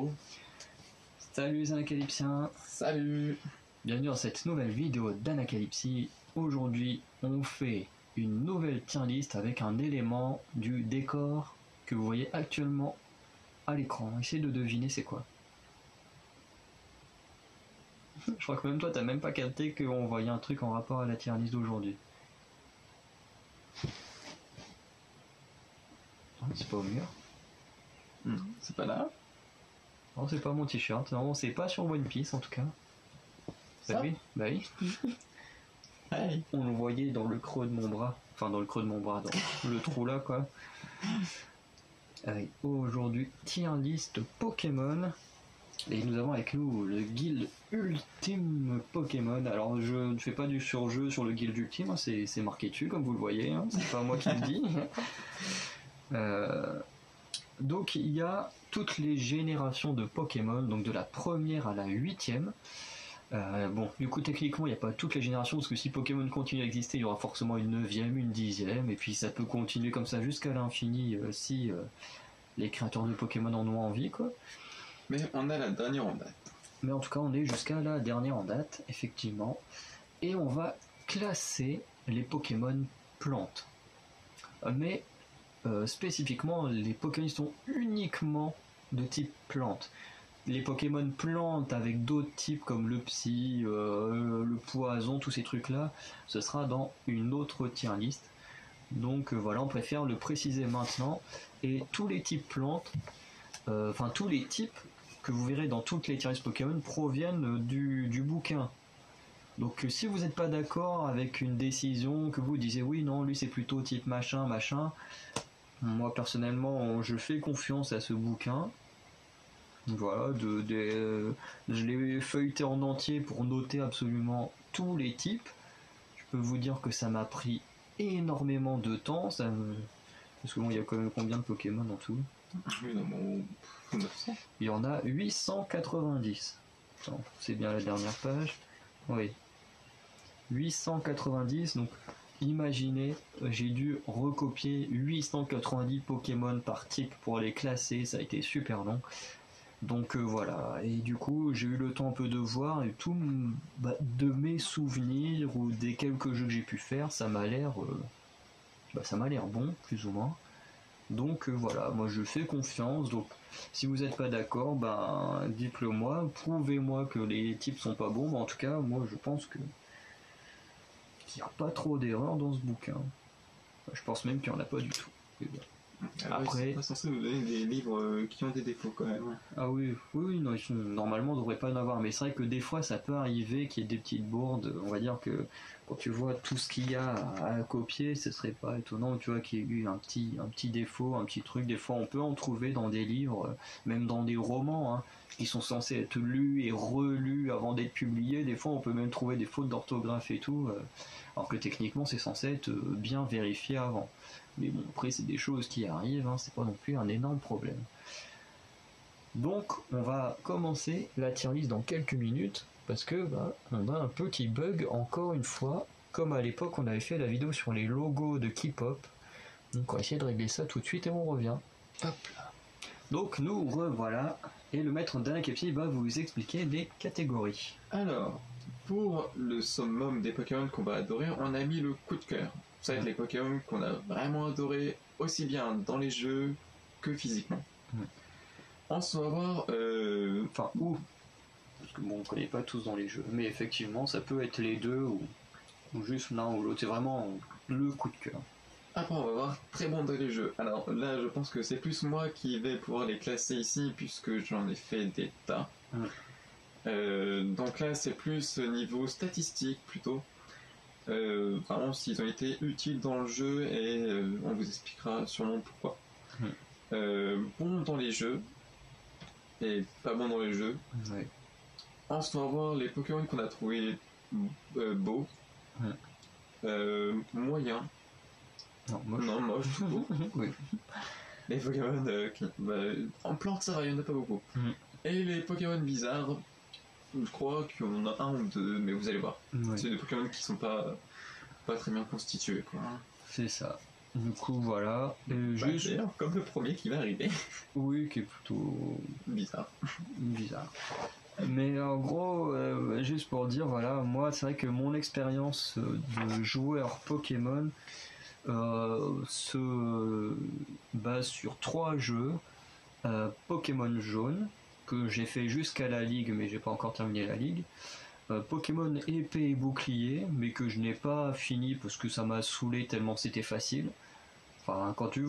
Hello. Salut les Anacalypsiens. Salut. Bienvenue dans cette nouvelle vidéo d'Anacalypsie. Aujourd'hui, on fait une nouvelle tier list avec un élément du décor que vous voyez actuellement à l'écran. Essayez de deviner c'est quoi. Je crois que même toi, t'as même pas capté qu'on voyait un truc en rapport à la tier list d'aujourd'hui. C'est pas au mur. C'est pas là. Non, c'est pas mon t-shirt. Non, c'est pas sur One Piece en tout cas. Ça Bah oui, bah oui. Hey. On le voyait dans le creux de mon bras. Enfin, dans le creux de mon bras, dans le trou là, quoi. Aujourd'hui, tier list Pokémon. Et nous avons avec nous le guild Ultime Pokémon. Alors, je ne fais pas du surjeu sur le guild Ultime, hein, c'est marqué dessus, comme vous le voyez. Hein, c'est pas moi qui le dis. Donc, il y a toutes les générations de Pokémon, donc de la première à la 8e. Bon, du coup, techniquement, il n'y a pas toutes les générations, parce que si Pokémon continue à exister, il y aura forcément une 9e, une 10e, et puis ça peut continuer comme ça jusqu'à l'infini si les créateurs de Pokémon en ont envie, quoi. Mais on a la dernière en date. Mais en tout cas, on est jusqu'à la dernière en date, effectivement. Et on va classer les Pokémon plantes. Mais spécifiquement, les Pokémon sont uniquement de type plante. Les Pokémon plantes avec d'autres types comme le psy, le poison, tous ces trucs-là, ce sera dans une autre tier list. Donc voilà, on préfère le préciser maintenant. Et tous les types plantes, tous les types que vous verrez dans toutes les tier lists Pokémon proviennent du bouquin. Donc si vous n'êtes pas d'accord avec une décision, que vous disiez oui, non, lui c'est plutôt type machin, moi personnellement je fais confiance à ce bouquin. Voilà, je l'ai feuilleté en entier pour noter absolument tous les types. Je peux vous dire que ça m'a pris énormément de temps, parce que bon, il y a quand même combien de Pokémon en tout? Oui, non, bon, 900. Il y en a 890. Attends, c'est bien la dernière page. Oui. 890, donc imaginez, j'ai dû recopier 890 Pokémon par type pour les classer, ça a été super long. Donc voilà, et du coup j'ai eu le temps un peu de voir, et tout de mes souvenirs ou des quelques jeux que j'ai pu faire, ça m'a l'air bon, plus ou moins. Donc voilà, moi je fais confiance, donc si vous n'êtes pas d'accord, dites-le moi, prouvez-moi que les types sont pas bons, mais en tout cas moi je pense qu'il n'y a pas trop d'erreurs dans ce bouquin. Je pense même qu'il n'y en a pas du tout. Après, c'est pas censé nous donner des livres qui ont des défauts quand même. Ah oui, non, normalement on devrait pas en avoir, mais c'est vrai que des fois ça peut arriver qu'il y ait des petites bourdes. On va dire que quand tu vois tout ce qu'il y a à copier, ce serait pas étonnant, tu vois, qu'il y ait eu un petit défaut, un petit truc. Des fois on peut en trouver dans des livres, même dans des romans, hein, qui sont censés être lus et relus avant d'être publiés. Des fois on peut même trouver des fautes d'orthographe et tout, alors que techniquement c'est censé être bien vérifié avant. Mais bon, après c'est des choses qui arrivent, hein, c'est pas non plus un énorme problème. Donc on va commencer la tier list dans quelques minutes, parce que on a un petit bug encore une fois, comme à l'époque on avait fait la vidéo sur les logos de K-pop. Donc on va essayer de régler ça tout de suite et on revient. Hop là. Donc nous revoilà, et le maître d'Anacalypsie va vous expliquer les catégories. Alors, pour le summum des Pokémon qu'on va adorer, on a mis le coup de cœur. Ça va être les Pokémon qu'on a vraiment adoré, aussi bien dans les jeux que physiquement. Ensuite, on va voir... où parce que bon, on connaît pas tous dans les jeux, mais effectivement ça peut être les deux ou juste l'un ou l'autre, c'est vraiment le coup de cœur. Après on va voir très bon dans les jeux. Alors là je pense que c'est plus moi qui vais pouvoir les classer ici puisque j'en ai fait des tas. Donc là c'est plus niveau statistique plutôt. Vraiment s'ils ont été utiles dans le jeu et on vous expliquera sûrement pourquoi. Bon dans les jeux et pas bon dans les jeux. Ouais. Ensuite on va voir les Pokémon qu'on a trouvé beaux, moyens. Non, moche. Non, moche. Oui. Les Pokémon en plante ça va, il n'y en a pas beaucoup. Et les Pokémon bizarres, je crois qu'il y en a un ou deux, mais vous allez voir. C'est des Pokémon qui sont pas très bien constitués, quoi. C'est ça. Du coup, voilà. Juste... D'ailleurs, comme le premier qui va arriver. Oui, qui est plutôt Bizarre. Mais en gros, juste pour dire, voilà, moi, c'est vrai que mon expérience de joueur Pokémon se base sur 3 jeux. Pokémon jaune, que j'ai fait jusqu'à la ligue, mais j'ai pas encore terminé la ligue. Pokémon épée et bouclier, mais que je n'ai pas fini parce que ça m'a saoulé tellement c'était facile. Enfin, quand tu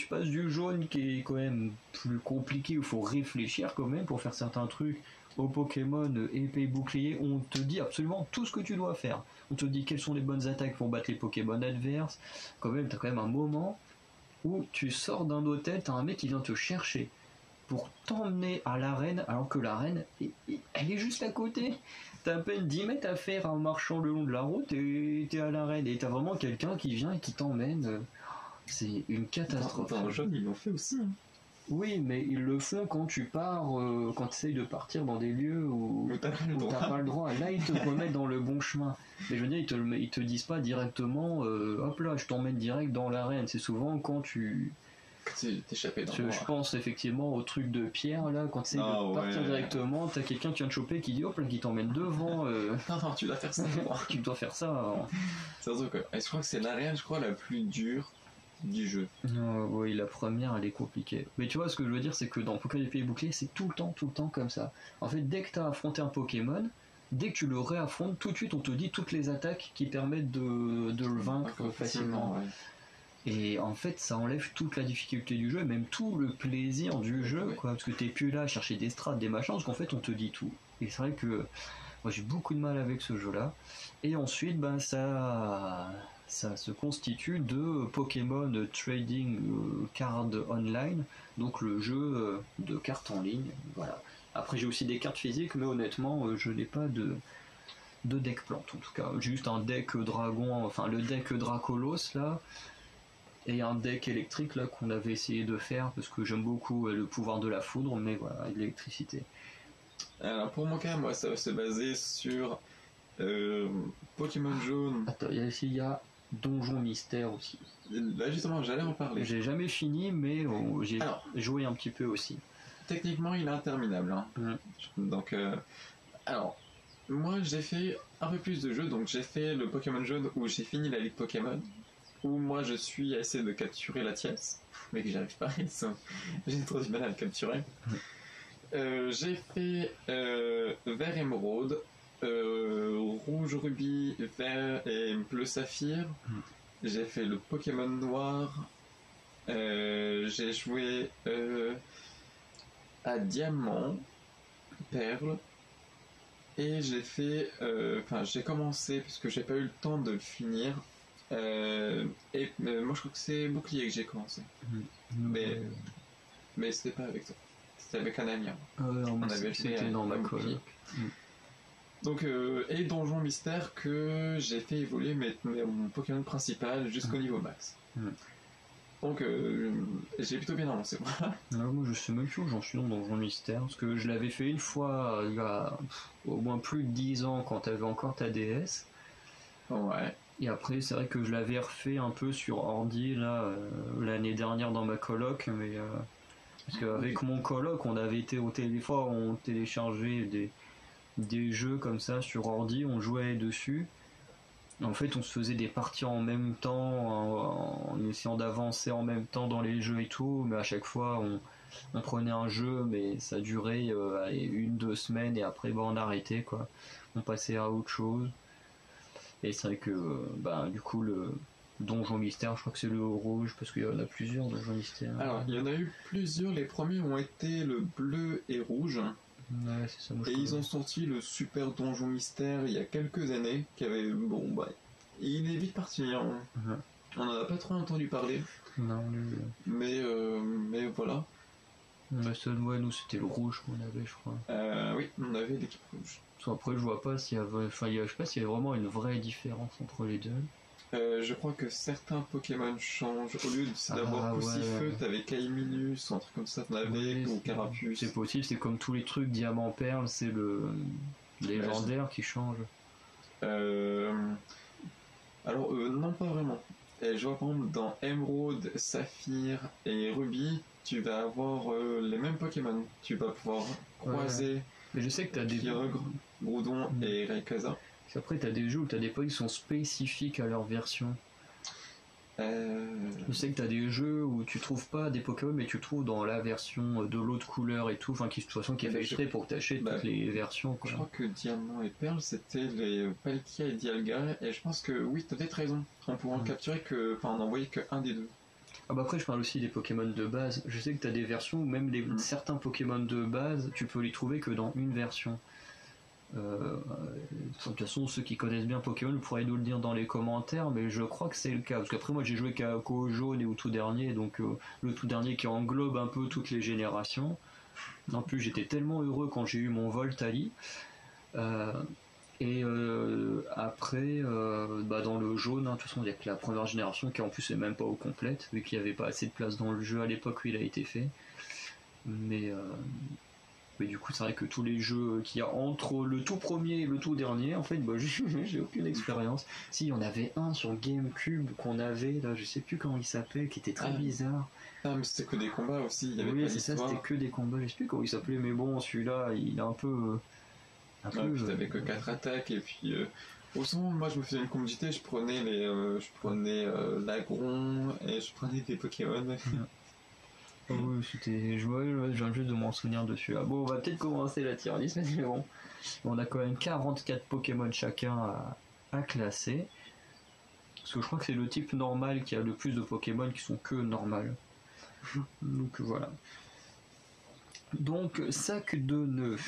passes du jaune qui est quand même plus compliqué, il faut réfléchir quand même pour faire certains trucs. Au Pokémon épée et bouclier, on te dit absolument tout ce que tu dois faire. On te dit quelles sont les bonnes attaques pour battre les Pokémon adverses. Quand même, t'as quand même un moment où tu sors d'un hôtel, t'as un mec qui vient te chercher pour t'emmener à l'arène, alors que l'arène, elle est juste à côté. T'as à peine 10 mètres à faire en marchant le long de la route et t'es à l'arène. Et t'as vraiment quelqu'un qui vient et qui t'emmène. C'est une catastrophe. Dans le jeu, ils l'ont fait aussi. Hein. Oui, mais ils le font quand tu pars, quand tu essayes de partir dans des lieux où t'as pas le droit. Là, ils te remettent dans le bon chemin. Mais je veux dire, ils te disent pas directement, hop là, je t'emmène direct dans l'arène. C'est souvent quand tu t'échappes dans je pense effectivement au truc de pierre là, quand tu essayes de partir directement, t'as quelqu'un qui vient te choper qui dit hop là, qui t'emmène devant. Non, tu dois faire ça. Tu dois faire ça. Alors. C'est un truc. Et je crois que c'est l'arène, je crois, la plus dure du jeu. Oui, la première elle est compliquée. Mais tu vois, ce que je veux dire, c'est que dans Pokémon épée et bouclier, c'est tout le temps comme ça. En fait, dès que t'as affronté un Pokémon, dès que tu le réaffrontes, tout de suite on te dit toutes les attaques qui permettent de le vaincre facilement. Ouais. Et en fait, ça enlève toute la difficulté du jeu et même tout le plaisir du jeu, quoi. Parce que t'es plus là à chercher des strats, des machins, parce qu'en fait, on te dit tout. Et c'est vrai que moi, j'ai beaucoup de mal avec ce jeu-là. Et ensuite, ben, ça se constitue de Pokémon Trading Card Online, donc le jeu de cartes en ligne. Voilà. Après, j'ai aussi des cartes physiques, mais honnêtement, je n'ai pas de deck plante, en tout cas. Juste un deck dragon, enfin le deck Dracolos, là. Et un deck électrique là qu'on avait essayé de faire parce que j'aime beaucoup le pouvoir de la foudre, mais voilà, l'électricité. Alors pour mon cas, moi ça va se baser sur Pokémon jaune. Attends, il y a Donjon Mystère aussi. Là justement, j'allais en parler. J'ai jamais fini, mais j'ai joué un petit peu aussi. Techniquement, il est interminable. Hein. Donc, alors, moi j'ai fait un peu plus de jeux, donc j'ai fait le Pokémon jaune où j'ai fini la Ligue Pokémon. Où moi je suis à essayer de capturer la Tiesse, mais que j'arrive pas, j'ai trop du mal à le capturer. J'ai fait vert émeraude, rouge rubis, vert et bleu saphir. J'ai fait le Pokémon noir. J'ai joué à diamant, perle. Et j'ai fait, j'ai commencé puisque j'ai pas eu le temps de le finir. Moi je crois que c'est bouclier que j'ai commencé. Mais c'était pas avec toi. C'était avec un ami. On avait fait dans ma coloc. Donc et Donjon Mystère que j'ai fait évoluer mon Pokémon principal jusqu'au niveau max. Donc j'ai plutôt bien avancé. Moi je sais même plus où j'en suis dans Donjon Mystère parce que je l'avais fait une fois il y a au moins plus de 10 ans quand t'avais encore ta DS. Ouais. Et après, c'est vrai que je l'avais refait un peu sur ordi là l'année dernière dans ma coloc, mais parce qu'avec mon coloc, on avait été au téléphone, on téléchargeait des jeux comme ça sur ordi, on jouait dessus. En fait, on se faisait des parties en même temps, en essayant d'avancer en même temps dans les jeux et tout, mais à chaque fois, on prenait un jeu, mais ça durait 1-2 semaines et après, on arrêtait quoi. On passait à autre chose. Et c'est vrai que, du coup, le Donjon Mystère, je crois que c'est le rouge, parce qu'il y en a plusieurs Donjon Mystère. Alors, il y en a eu plusieurs. Les premiers ont été le bleu et rouge. Ouais, c'est ça. Moi, et ils ont sorti le Super Donjon Mystère il y a quelques années, qui avait, il est vite parti. Hein. On n'en a pas trop entendu parler. Non, mais voilà. Mais ça, nous, c'était le rouge qu'on avait, je crois. Oui, on avait l'équipe rouge. Après, je vois pas s'il y avait, je sais pas s'il y a vraiment une vraie différence entre les deux. Je crois que certains Pokémon changent. Au lieu d'avoir Poussifeu, t'avais Caïminus, un truc comme ça, t'en avais, ou Carapuce. C'est possible, c'est comme tous les trucs Diamant Perle, c'est le légendaire qui change. Alors, non, pas vraiment. Et je vois par exemple dans Émeraude, Saphir et Ruby, tu vas avoir les mêmes Pokémon. Tu vas pouvoir croiser mais je sais que t'as des Kyogre, Groudon et Rayquaza. Après, t'as des jeux où t'as des Pokémon qui sont spécifiques à leur version. Je sais que t'as des jeux où tu trouves pas des Pokémon, mais tu trouves dans la version de l'autre couleur et tout, enfin qui de toute façon qui est fait exprès pour que t'achètes toutes les versions. Quoi. Je crois que Diamant et Perle c'était les Palkia et Dialga, et je pense que oui, t'as peut-être raison. On pourra en capturer que, enfin, en envoyer que un des deux. Ah bah après je parle aussi des Pokémon de base. Je sais que t'as des versions où même certains Pokémon de base, tu peux les trouver que dans une version. De toute façon, ceux qui connaissent bien Pokémon pourraient nous le dire dans les commentaires, mais je crois que c'est le cas. Parce qu'après, moi j'ai joué qu'au jaune et au tout dernier, donc le tout dernier qui englobe un peu toutes les générations. En plus, j'étais tellement heureux quand j'ai eu mon Voltali. Après, dans le jaune, de toute façon, il n'y a que la première génération qui en plus est même pas au complète, vu qu'il n'y avait pas assez de place dans le jeu à l'époque où il a été fait. Mais du coup, c'est vrai que tous les jeux qu'il y a entre le tout premier et le tout dernier, en fait, j'ai aucune expérience. Si, il y en avait un sur GameCube qu'on avait, là, je sais plus comment il s'appelait, qui était très bizarre. Ah, mais c'était que des combats aussi, il y avait oui, c'est ça, c'était que des combats, je sais plus comment il s'appelait, mais bon, celui-là, il est un peu... puis t'avais que 4 attaques, et puis... au son, moi je me faisais une commodité, je prenais l'agron, et je prenais des Pokémon. Oui, c'était joué, j'ai juste de m'en souvenir dessus. Ah, bon, on va peut-être commencer la tier list, mais bon, on a quand même 44 Pokémon chacun à classer. Parce que je crois que c'est le type normal qui a le plus de Pokémon qui sont que normales. Donc voilà. Donc, sac de nœuds.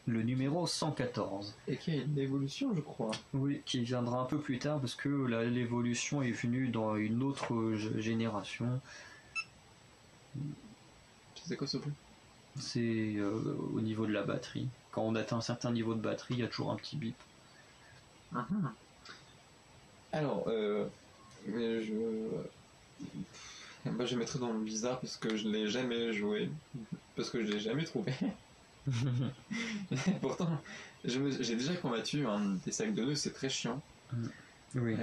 Le numéro 114. Et qui a une évolution, je crois. Oui, qui viendra un peu plus tard parce que l'évolution est venue dans une autre génération. C'est quoi ce bruit? C'est au niveau de la batterie. Quand on atteint un certain niveau de batterie, il y a toujours un petit bip. Alors, je mettrais dans le bizarre parce que je l'ai jamais joué, parce que je l'ai jamais trouvé. Pourtant, j'ai déjà combattu des sacs de nœuds, c'est très chiant. Oui.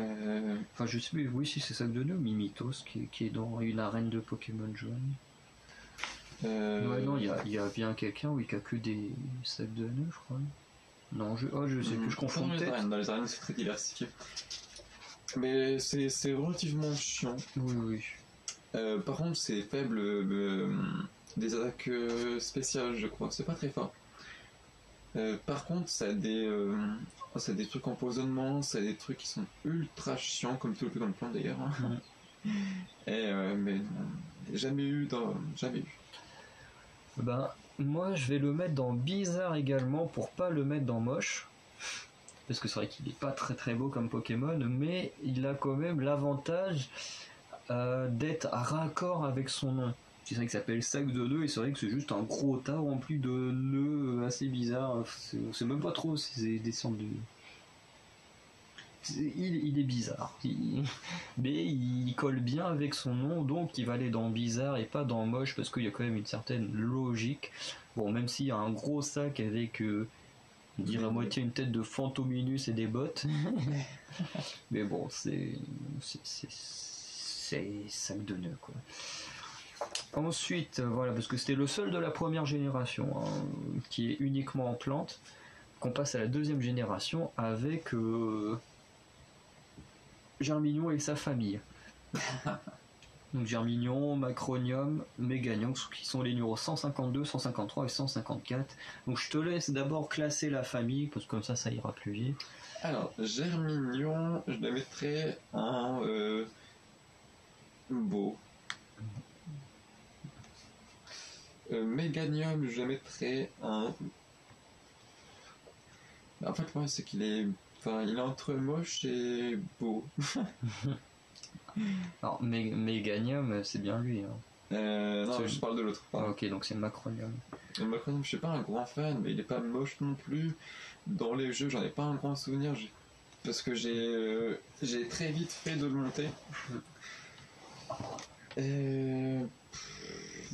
Enfin, je sais plus, oui, si c'est sac de nœuds, Mimitos qui est dans une arène de Pokémon jaune. Ouais, non, il y a bien quelqu'un qui a que des sacs de nœuds, je crois. Non, je sais plus, je confonds peut-être. Dans les arènes, c'est très diversifié. Mais c'est relativement chiant. Oui. Par contre, c'est faible des attaques spéciales, je crois. C'est pas très fort. Par contre, ça a des trucs empoisonnement, ça a des trucs qui sont ultra chiants, comme tout le Pokémon Plan d'ailleurs. Mais non, jamais eu. Ben, moi je vais le mettre dans bizarre également pour pas le mettre dans moche. Parce que c'est vrai qu'il est pas très très beau comme Pokémon, mais il a quand même l'avantage d'être raccord avec son nom. C'est vrai qu'il s'appelle sac de nœuds et c'est vrai que c'est juste un gros tas rempli de nœuds assez bizarres. C'est même pas trop si c'est des sortes de... Il est bizarre. Mais il colle bien avec son nom, donc il va aller dans bizarre et pas dans moche parce qu'il y a quand même une certaine logique. Bon, même s'il y a un gros sac avec... dire à moitié une tête de Fantominus et des bottes. Mais bon, c'est sac de nœuds, quoi. Ensuite, voilà, parce que c'était le seul de la première génération qui est uniquement en plante, qu'on passe à la deuxième génération avec Germignon et sa famille. Donc Germignon, Macronium, Méganium, qui sont les numéros 152, 153 et 154. Donc je te laisse d'abord classer la famille, parce que comme ça ira plus vite. Alors, Germignon, je le mettrais en beau. Méganium, je le mettrais en... En fait, moi, c'est qu'il est... Enfin, il est entre moche et beau. Alors, Méganium, c'est bien lui. Non, je parle de l'autre. Ah, ok, donc c'est Macronium. Macronium, je suis pas un grand fan, mais il est pas moche non plus. Dans les jeux, j'en ai pas un grand souvenir, parce que j'ai très vite fait de le monter.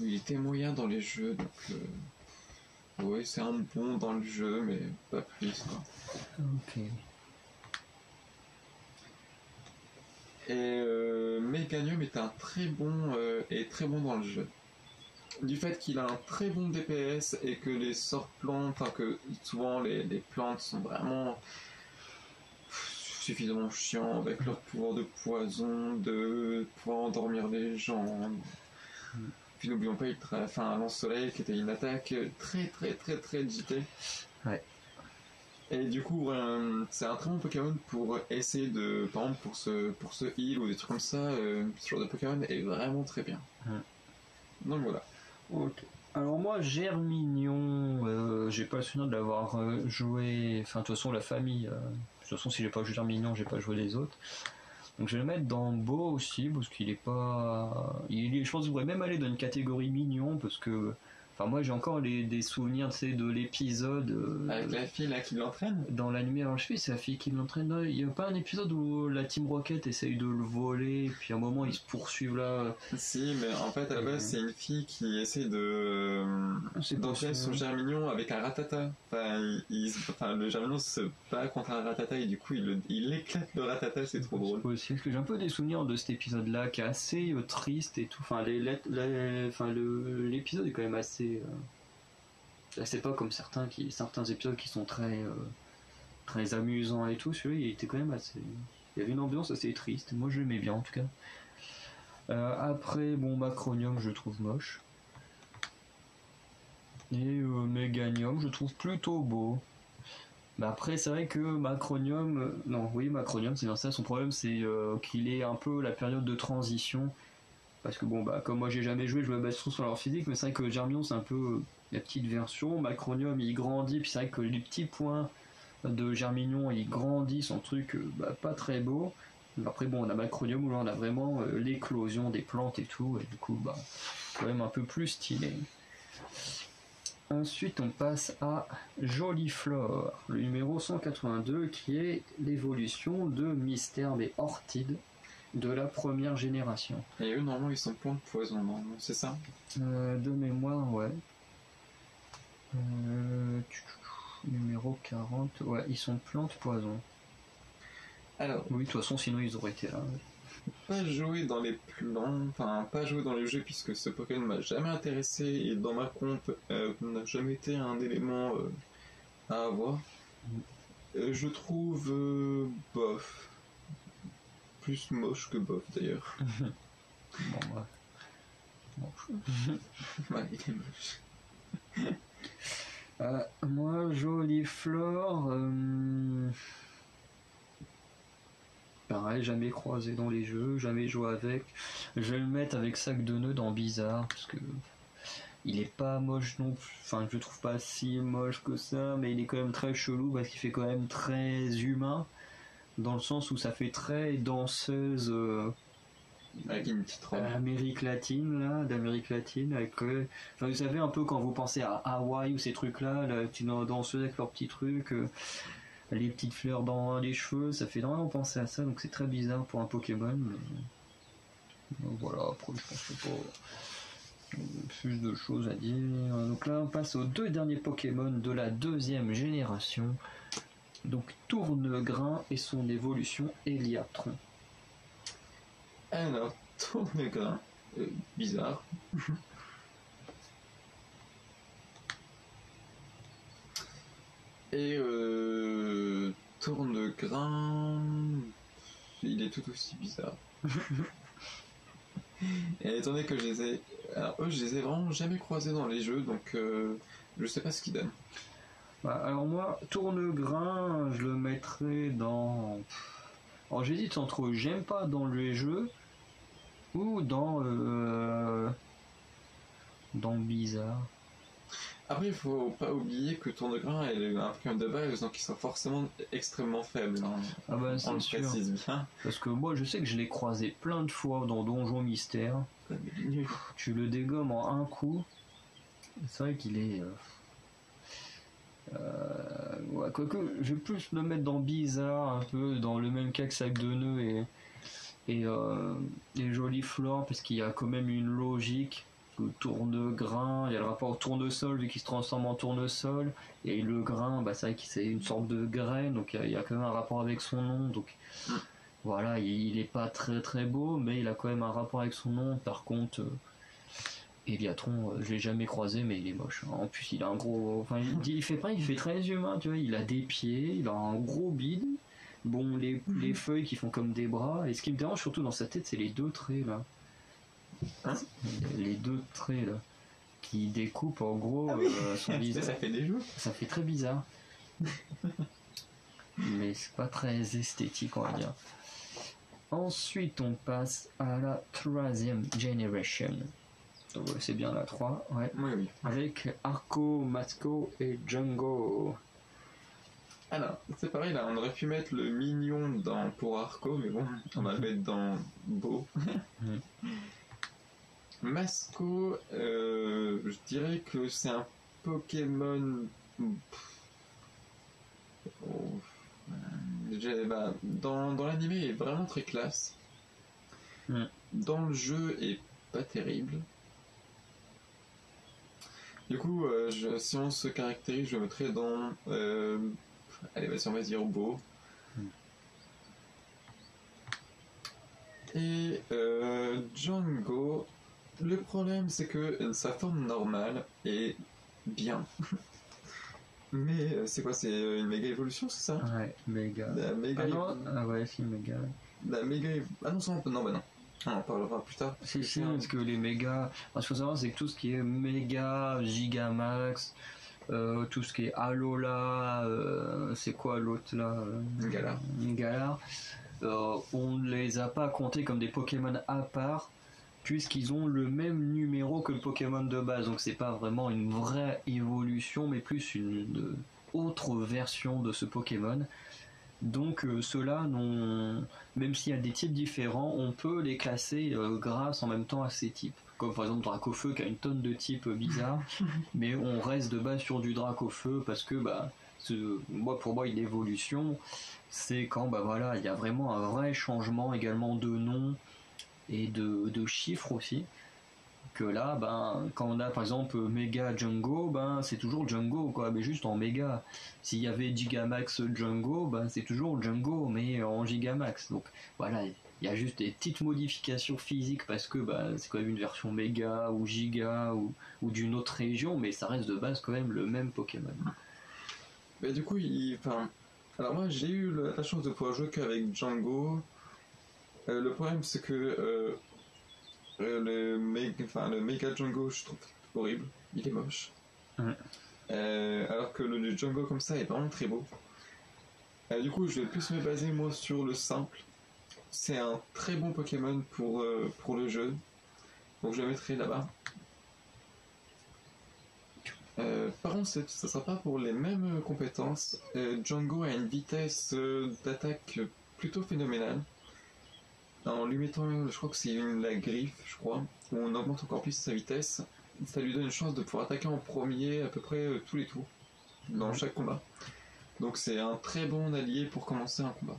Il était moyen dans les jeux, donc... Oui, c'est un bon dans le jeu, mais pas plus, quoi. Ok. Meganium est un très bon et très bon dans le jeu. Du fait qu'il a un très bon DPS et que les sorts plantes, enfin que souvent les plantes sont vraiment suffisamment chiants avec leur pouvoir de poison, de pouvoir endormir les gens. Puis n'oublions pas, un lance-soleil qui était une attaque très très très très JT. Ouais. Et du coup, c'est un très bon Pokémon pour essayer de, par exemple, pour ce heal ou des trucs comme ça, ce genre de Pokémon est vraiment très bien. Donc voilà. Ok. Alors moi, Germignon, j'ai pas le souvenir de l'avoir joué. Enfin, de toute façon, la famille. De toute façon, si j'ai pas joué Germignon, j'ai pas joué les autres. Donc je vais le mettre dans beau aussi parce qu'il est pas. Je pense qu'il devrait même aller dans une catégorie mignon parce que. Enfin, moi j'ai encore des souvenirs de l'épisode. Avec la fille là qui l'entraîne. Dans l'anime, alors je sais, c'est la fille qui l'entraîne. Il y a pas un épisode où la Team Rocket essaye de le voler, puis à un moment ils se poursuivent là. Si, mais en fait à la base c'est une fille qui essaie d'entraîner son Germignon avec un ratata. Le Germignon se bat contre un ratata et du coup il éclate le ratata, c'est trop drôle. Aussi, parce que j'ai un peu des souvenirs de cet épisode là qui est assez triste et tout. Enfin, l'épisode est quand même assez. C'est pas comme certains épisodes qui sont très très amusants et tout. Celui-là il était quand même assez. Il y avait une ambiance assez triste. Moi je l'aimais bien en tout cas. Après, bon, Macronium je trouve moche. Et Meganium je trouve plutôt beau. Mais après, c'est vrai que Macronium, Macronium, c'est bien ça. Son problème, c'est qu'il est un peu la période de transition. Parce que bon, bah, comme moi j'ai jamais joué, je me base trop sur leur physique, mais c'est vrai que Germignon, c'est un peu la petite version. Macronium, il grandit, puis c'est vrai que les petits points de Germignon, il grandit, son truc pas très beau. Après, bon, on a Macronium où là, on a vraiment l'éclosion des plantes et tout, et du coup, bah, quand même un peu plus stylé. Ensuite, on passe à Joliflore, le numéro 182, qui est l'évolution de Mystère des Ortides de la première génération. Et eux, normalement, ils sont pleins de poison, normalement, c'est ça De mémoire, ouais. Numéro 40, ouais, ils sont pleins de poison. Alors. Oui, de toute façon, sinon ils auraient été là. Ouais. Pas joué dans les plans, pas joué dans le jeu puisque ce Pokémon m'a jamais intéressé et dans ma comp n'a jamais été un élément à avoir. Je trouve bof. Plus moche que bof d'ailleurs. Bon, ouais. Ouais, il est moche. Moi, Joliflore. Pareil, jamais croisé dans les jeux, jamais joué avec. Je vais le mettre avec Sac de Nœuds dans Bizarre, parce que il est pas moche non plus. Enfin, je le trouve pas si moche que ça, mais il est quand même très chelou parce qu'il fait quand même très humain, dans le sens où ça fait très danseuse. Avec une petite robe. Amérique latine, là, d'Amérique latine, avec. Enfin, vous savez, un peu quand vous pensez à Hawaï ou ces trucs-là, la petite danseuse avec leurs petits trucs. Les petites fleurs dans les cheveux, ça fait vraiment penser à ça, donc c'est très bizarre pour un Pokémon. Mais... Donc voilà, après je pense que pas plus de choses à dire. Donc là on passe aux deux derniers Pokémon de la deuxième génération. Donc Tournegrain et son évolution Héliatron. Alors, Tournegrain, bizarre. Et Tournegrain, il est tout aussi bizarre. Et étant donné que je les ai... Alors eux, je les ai vraiment jamais croisés dans les jeux, donc je sais pas ce qu'ils donnent. Alors moi, Tournegrain, je le mettrais dans... Alors j'hésite entre j'aime pas dans les jeux ou dans Bizarre. Après, il faut pas oublier que Tournegrain est un Pokémon de base, donc ils sont forcément extrêmement faibles. Hein. Ah bah c'est sûr. Précise bien. Parce que moi, je sais que je l'ai croisé plein de fois dans Donjon Mystère. Tu le dégommes en un coup. C'est vrai qu'il est... ouais, quoique, je vais plus le mettre dans Bizarre, un peu dans le même cas que Sac de Nœuds et Joliflore, parce qu'il y a quand même une logique. Le Tournegrain, il y a le rapport au tournesol vu qu'il se transforme en tournesol, et le grain, bah, c'est vrai que c'est une sorte de graine, donc il y a quand même un rapport avec son nom, donc voilà, il est pas très très beau, mais il a quand même un rapport avec son nom. Par contre, Eliatron, je l'ai jamais croisé, mais il est moche. En plus, il a un gros. Enfin, il fait très humain, tu vois. Il a des pieds, il a un gros bide. Bon, les feuilles qui font comme des bras. Et ce qui me dérange surtout dans sa tête, c'est les deux traits là. Hein, Les deux traits là. Qui découpent en gros son visage. ça fait des jours. Ça fait très bizarre. Mais c'est pas très esthétique, on va dire. Ensuite, on passe à la troisième generation. Donc, c'est bien la 3, ouais. Oui. Avec Arco, Masco et Django. Alors, c'est pareil, là, on aurait pu mettre le mignon pour Arco, mais bon, on va le mettre dans Beau. Masco, je dirais que c'est un Pokémon... dans l'anime, il est vraiment très classe. Dans le jeu, il est pas terrible. Du coup, si on se caractérise, je mettrais dans... allez, vas-y, on va dire Beau. Et Django, le problème c'est que sa forme normale est bien. Mais c'est quoi? C'est une méga évolution, c'est ça? Ouais, méga. La méga ah ouais, si, méga. La méga ah non, non, bah non. On en parlera plus tard. Si, parce que les méga... Ce qu'il faut savoir, c'est que tout ce qui est méga, gigamax, tout ce qui est Alola, c'est quoi l'autre là Galar. On ne les a pas comptés comme des Pokémon à part, puisqu'ils ont le même numéro que le Pokémon de base. Donc c'est pas vraiment une vraie évolution, mais plus une autre version de ce Pokémon. Donc ceux-là, même s'il y a des types différents, on peut les classer grâce en même temps à ces types. Comme par exemple Dracofeu qui a une tonne de types bizarres, mais on reste de base sur du Dracofeu parce que pour moi une évolution, c'est quand voilà, il y a vraiment un vrai changement également de nom et de chiffres aussi. Que là, quand on a par exemple Mega Django, c'est toujours Django quoi, mais juste en méga. S'il y avait Gigamax Django, c'est toujours Django, mais en Gigamax. Donc voilà, il y a juste des petites modifications physiques parce que c'est quand même une version méga ou giga ou d'une autre région, mais ça reste de base quand même le même Pokémon. Mais du coup, alors moi j'ai eu la chance de pouvoir jouer qu'avec Django. Le problème c'est que le Mega Django, je trouve horrible, il est moche. Alors que le Django comme ça est vraiment très beau. Du coup, je vais plus me baser moi sur le simple. C'est un très bon Pokémon pour le jeu, donc je le mettrai là-bas. Par contre, ça sera pas pour les mêmes compétences. Django a une vitesse d'attaque plutôt phénoménale. En lui mettant, je crois que c'est la griffe, je crois, où on augmente encore plus sa vitesse, ça lui donne une chance de pouvoir attaquer en premier à peu près tous les tours, dans chaque combat. Donc c'est un très bon allié pour commencer un combat.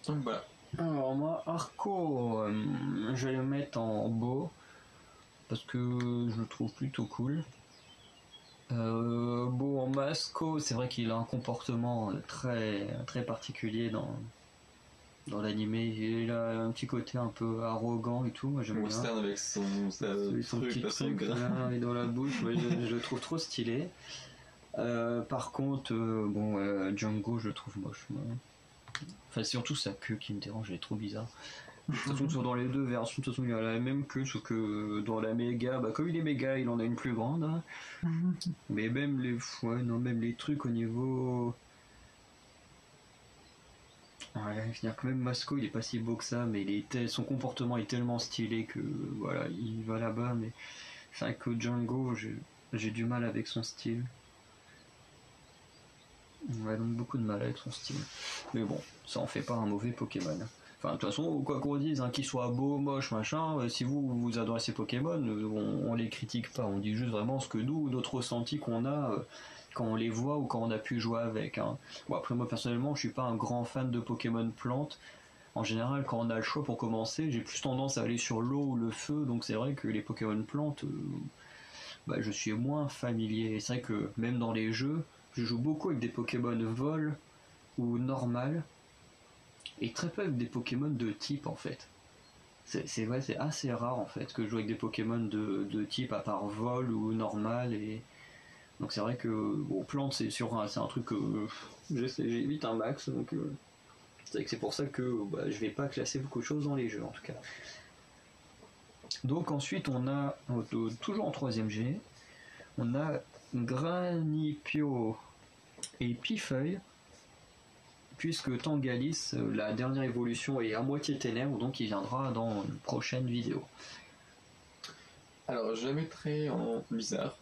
Donc voilà. Alors moi, Arco, je vais le mettre en beau, parce que je le trouve plutôt cool. Beau en Masco, c'est vrai qu'il a un comportement très, très particulier dans l'animé. Il a un petit côté un peu arrogant et tout, moi j'aime bien. Western avec son petit truc là, et dans la bouche, moi, je le trouve trop stylé. Par contre, Django je le trouve moche. Moi. Enfin, c'est surtout sa queue qui me dérange, elle est trop bizarre. De toute façon, dans les deux versions, de toute façon, il a la même queue, sauf que dans la méga, comme il est méga, il en a une plus grande. Hein. Mais même même les trucs au niveau... Ouais, je veux dire que même Masco il est pas si beau que ça, mais son comportement est tellement stylé que voilà, il va là-bas, mais c'est vrai que Django, j'ai du mal avec son style. Ouais, donc beaucoup de mal avec son style. Mais bon, ça en fait pas un mauvais Pokémon. Enfin, de toute façon, quoi qu'on dise, qu'il soit beau, moche, machin, si vous adorez ces Pokémon, on les critique pas, on dit juste vraiment ce que notre ressenti qu'on a quand on les voit ou quand on a pu jouer avec. Hein. Bon, après moi personnellement, je suis pas un grand fan de Pokémon plantes. En général, quand on a le choix pour commencer, j'ai plus tendance à aller sur l'eau ou le feu, donc c'est vrai que les Pokémon plantes, je suis moins familier. Et c'est vrai que même dans les jeux, je joue beaucoup avec des Pokémon vol ou normal. et très peu avec des Pokémon de type en fait. C'est vrai, c'est assez rare en fait que je joue avec des Pokémon de type à part vol ou normal. Et donc c'est vrai que bon, plante c'est un truc que j'évite un max. Donc c'est vrai que c'est pour ça que bah, je vais pas classer beaucoup de choses dans les jeux en tout cas. Donc ensuite on a toujours en 3ème G, on a Granipio et Pifeuille, puisque Tangalis, la dernière évolution est à moitié ténèbres, donc il viendra dans une prochaine vidéo. Alors je mettrai en bizarre.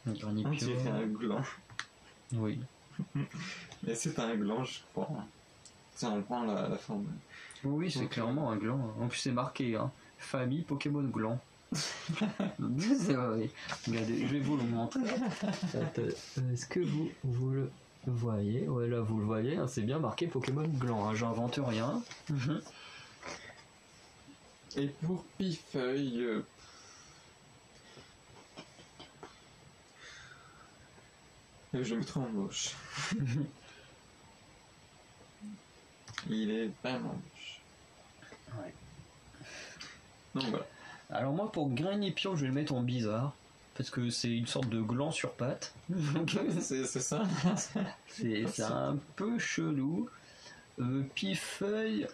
Granipio. On dirait un gland. Oui. Mais c'est un gland, je crois. Ça, on prend la forme. Oui, c'est clairement un gland. En plus c'est marqué, hein. Famille Pokémon gland. C'est vrai. Regardez, je vais vous le montrer. Est-ce que vous le voyez? Ouais, là vous le voyez, hein, c'est bien marqué Pokémon gland, hein, j'invente rien. Et pour Pifeuille, je le mettrai en moche. Il est vraiment moche. Ouais. Donc voilà. Alors moi pour Granipio je vais le mettre en bizarre, parce que c'est une sorte de gland sur pattes. C'est ça. C'est un peu chelou. Pifeuille,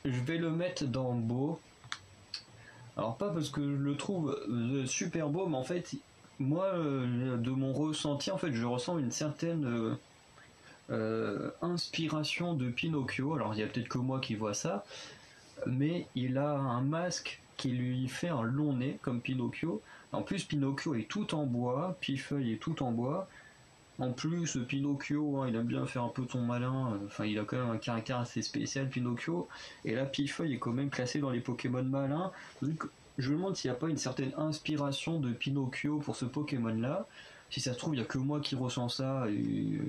je vais le mettre dans beau. Alors pas parce que je le trouve super beau, mais en fait, moi, de mon ressenti, en fait, je ressens une certaine inspiration de Pinocchio. Alors il y a peut-être que moi qui vois ça, mais il a un masque qui lui fait un long nez comme Pinocchio. En plus, Pinocchio est tout en bois, Pifeuille est tout en bois. En plus, Pinocchio, hein, il aime bien faire un peu ton malin. Enfin, il a quand même un caractère assez spécial, Pinocchio. Et là, Pifeuille est quand même classé dans les Pokémon malins. Donc, je me demande s'il n'y a pas une certaine inspiration de Pinocchio pour ce Pokémon-là. Si ça se trouve, il n'y a que moi qui ressens ça. Et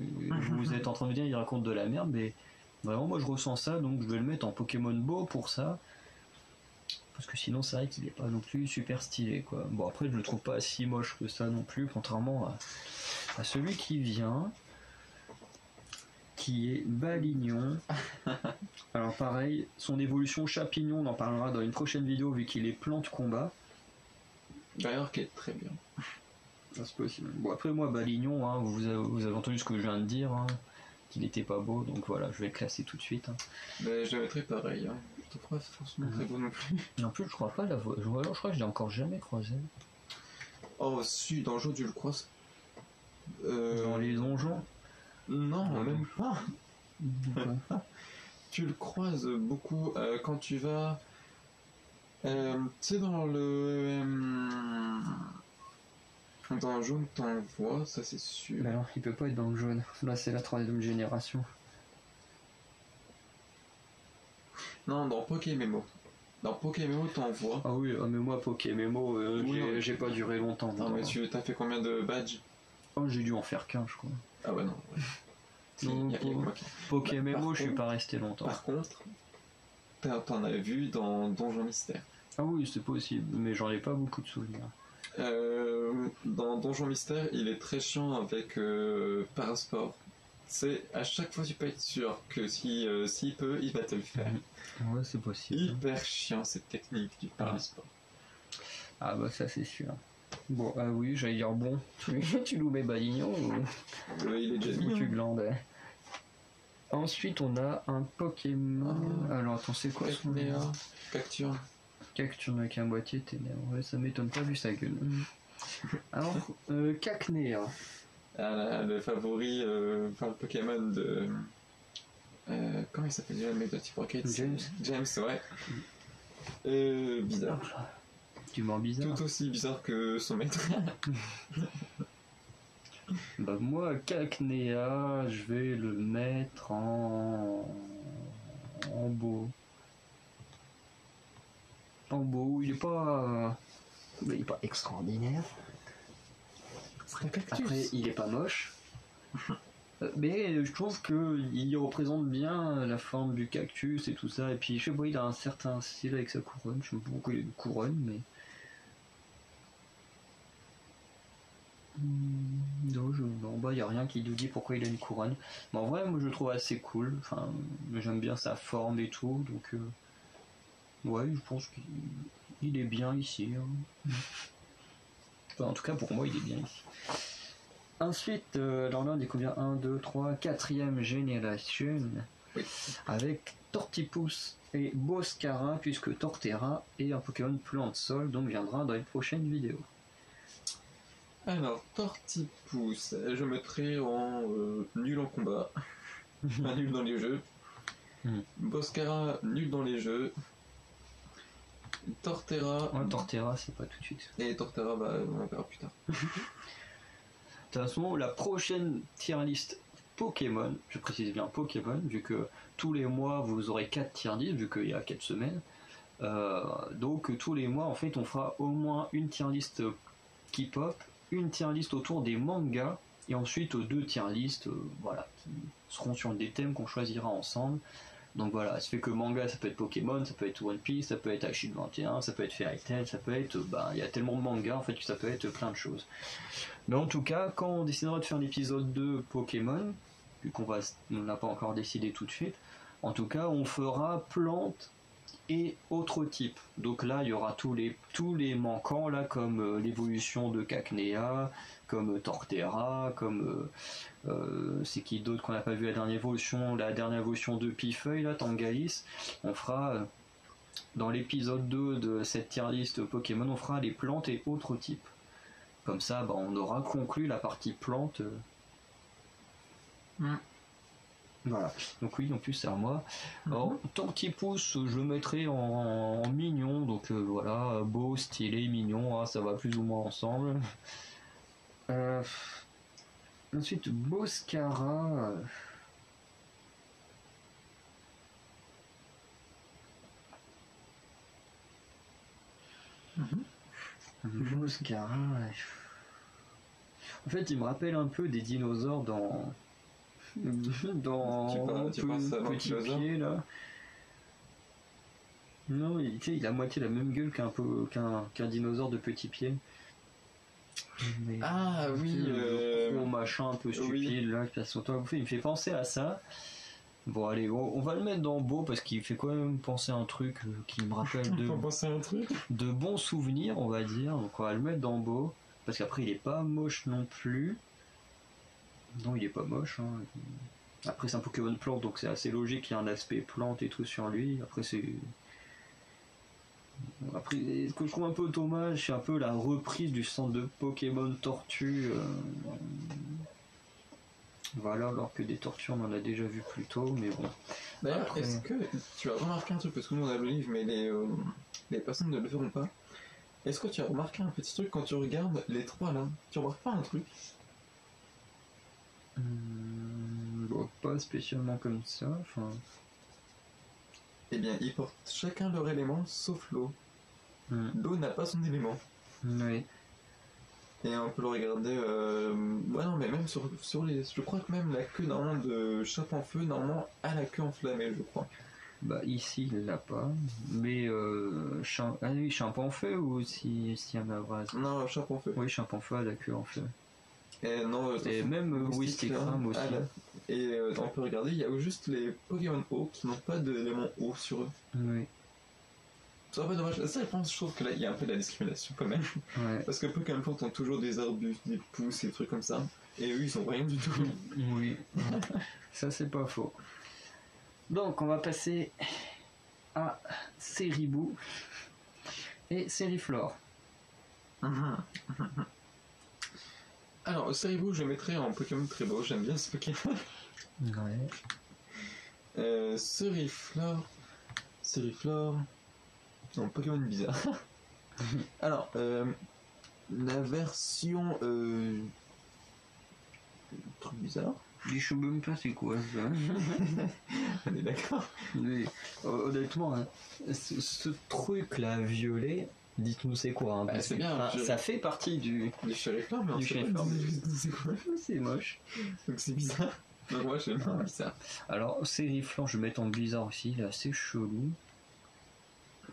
vous êtes en train de me dire, il raconte de la merde. Mais vraiment, moi, je ressens ça. Donc, je vais le mettre en Pokémon beau pour ça. Parce que sinon, c'est vrai qu'il n'est pas non plus super stylé, quoi. Bon, après, je le trouve pas si moche que ça non plus, contrairement à celui qui vient, qui est Balignon. Alors pareil, son évolution Chapignon, on en parlera dans une prochaine vidéo vu qu'il est plante combat. D'ailleurs, qui est très bien. C'est possible. Bon après moi Balignon, hein, vous avez entendu ce que je viens de dire, hein, qu'il était pas beau, donc voilà, je vais le classer tout de suite. Hein. Mais je le mettrai pareil, hein. Je te crois forcément très beau non plus. En plus je crois pas la voix, je crois que je l'ai encore jamais croisé. Oh si, dans le jeu tu le croises. Dans les donjons? Non, même pas. Tu le croises beaucoup quand tu vas... tu sais, dans le jaune, t'en vois, ça c'est sûr. Bah alors, il peut pas être dans le jaune. Là, c'est la 3ème génération. Non, dans Pokémon. Dans Pokémon, t'en vois. Ah oui, mais moi, Pokémon, Oui, j'ai pas duré longtemps. Non, mais tu t'as fait combien de badges? Oh, j'ai dû en faire qu'un, je crois. Ah ouais, non. Ouais. Non, Pokémon, je suis pas resté longtemps. Par contre, t'en as vu dans Donjon Mystère. Ah oui, c'est possible, mais j'en ai pas beaucoup de souvenirs. Dans Donjon Mystère, il est très chiant avec Parasport. C'est à chaque fois tu peux être sûr que s'il peut, il va te le faire. Ouais, c'est possible. Hyper chiant cette technique du Parasport. Ah bah ça c'est sûr. Bon, ah oui, j'allais dire bon. Tu nous mets Balignon ou il est déjà mis. Tu glandes. Ensuite, on a un Pokémon. Alors attends, c'est quoi son nom? Cacturne. Cacturne avec un boîtier ténèbres. Ouais, ça m'étonne pas vu sa gueule. Alors, Cacnea. Ah, le favori par le Pokémon de. Comment il s'appelle déjà le mec de Team Rocket? James, ouais. Bizarre. Du moins bizarre. Tout aussi bizarre que son maître. Bah, moi, Cacnea, je vais le mettre en beau. En beau, il est pas extraordinaire. Après, il est pas moche. Mais je trouve qu'il représente bien la forme du cactus et tout ça. Et puis, je sais pas, il a un certain style avec sa couronne. Je sais pas pourquoi il a une couronne, mais. Non, en bas, il n'y a rien qui nous dit pourquoi il a une couronne. Mais en vrai, moi je le trouve assez cool. Enfin, j'aime bien sa forme et tout. Donc, ouais, je pense qu'il est bien ici. Hein. Enfin, en tout cas, pour moi, il est bien ici. Ensuite, dans l'un des combien 1, 2, 3, 4e génération. Oui. Avec Tortipus et Boscara, puisque Torterra est un Pokémon plante-sol, donc viendra dans les prochaines vidéos. Alors, Tortipus, je mettrai en nul en combat, pas nul dans les jeux. Boscara, nul dans les jeux. Torterra. Ouais, Torterra, c'est pas tout de suite. Et Torterra, bah, on verra plus tard. De toute façon, la prochaine tier list Pokémon, je précise bien Pokémon, vu que tous les mois vous aurez 4 tier list, vu qu'il y a 4 semaines. Donc tous les mois, en fait, on fera au moins une tier list qui pop, une tier list autour des mangas, et ensuite 2 tier list, voilà, qui seront sur des thèmes qu'on choisira ensemble. Donc voilà, ça fait que manga, ça peut être Pokémon, ça peut être One Piece, ça peut être Ashid 21, ça peut être Fairy Tail, ça peut être, il y a tellement de mangas en fait que ça peut être plein de choses. Mais en tout cas, quand on décidera de faire l'épisode 2 Pokémon, vu qu'on n'a pas encore décidé tout de suite, en tout cas, on fera plantes et autres types. Donc là, il y aura tous les manquants là, comme l'évolution de Cacnea, comme Torterra, comme c'est qui d'autre qu'on n'a pas vu la dernière évolution de Pifeuille, là, Tangaïs. On fera dans l'épisode 2 de cette tier list Pokémon, on fera les plantes et autres types. Comme ça, on aura conclu la partie plantes. Voilà, donc oui, en plus c'est à moi. Alors, Tortipus, je le mettrai en mignon, donc voilà, beau, stylé, mignon, hein, ça va plus ou moins ensemble. Ensuite, Boscara. Boscara. En fait, il me rappelle un peu des dinosaures dans tu penses à Petit Pied là. Non, il a moitié la même gueule qu'un dinosaure de Petit Pied. Mais, ah oui, gros machin un peu stupide oui. Là, qui passe son temps à bouffer. Il me fait penser à ça. Bon allez, on va le mettre dans Beau parce qu'il fait quand même penser à un truc qui me rappelle de bons souvenirs, on va dire. Donc on va le mettre dans Beau parce qu'après il est pas moche non plus. Non, il est pas moche. Hein. Après c'est un Pokémon plante, donc c'est assez logique qu'il y ait un aspect plante et tout sur lui. Après ce que je trouve un peu dommage, c'est un peu la reprise du centre de Pokémon Tortue. Voilà, alors que des tortues on en a déjà vu plus tôt, mais bon. D'ailleurs, après... est-ce que tu as remarqué un truc, parce que nous on a le livre, mais les personnes ne le verront pas. Est-ce que tu as remarqué un petit truc quand tu regardes les trois là? Tu remarques pas un truc? Bon, pas spécialement comme ça, enfin... Eh bien, ils portent chacun leur élément, sauf l'eau. L'eau n'a pas son élément. Oui. Et on peut le regarder... Ouais, non, mais même sur les... Je crois que même la queue, normalement, de Chape en Feu, normalement, a la queue enflammée, je crois. Bah, ici, il l'a pas. Mais, ah oui, Chape en Feu ou si y en a vase? Non, Chape en Feu. Oui, Chape en Feu a la queue en feu. Et non, et même Wistikram aussi. Et on peut regarder, il y a juste les Pokémon eau qui n'ont pas d'élément eau sur eux. Oui. C'est un peu dommage. Ça, je trouve que là, il y a un peu de la discrimination quand même. Ouais. Parce que Pokémon Plante ont toujours des arbustes, des pousses et des trucs comme ça. Et eux, ils ont rien du tout. Oui. Ça, c'est pas faux. Donc, on va passer à Ceribou et Ceriflore. Alors, Ceribou, je le mettrais en Pokémon très beau. J'aime bien ce Pokémon. Ouais. Ceriflore. Non, Pokémon bizarre. Alors, la version... truc bizarre. Les cheveux pas, c'est quoi ça? On est d'accord. Mais, honnêtement, hein, ce truc là violet, dites-nous c'est quoi hein, c'est bien. Ça fait partie du Ceriflore, mais on sait pas c'est quoi. C'est moche. Donc c'est bizarre. Donc moi j'aime bien bizarre. Alors Ceriflore, je vais mettre en bizarre aussi, il est assez chelou.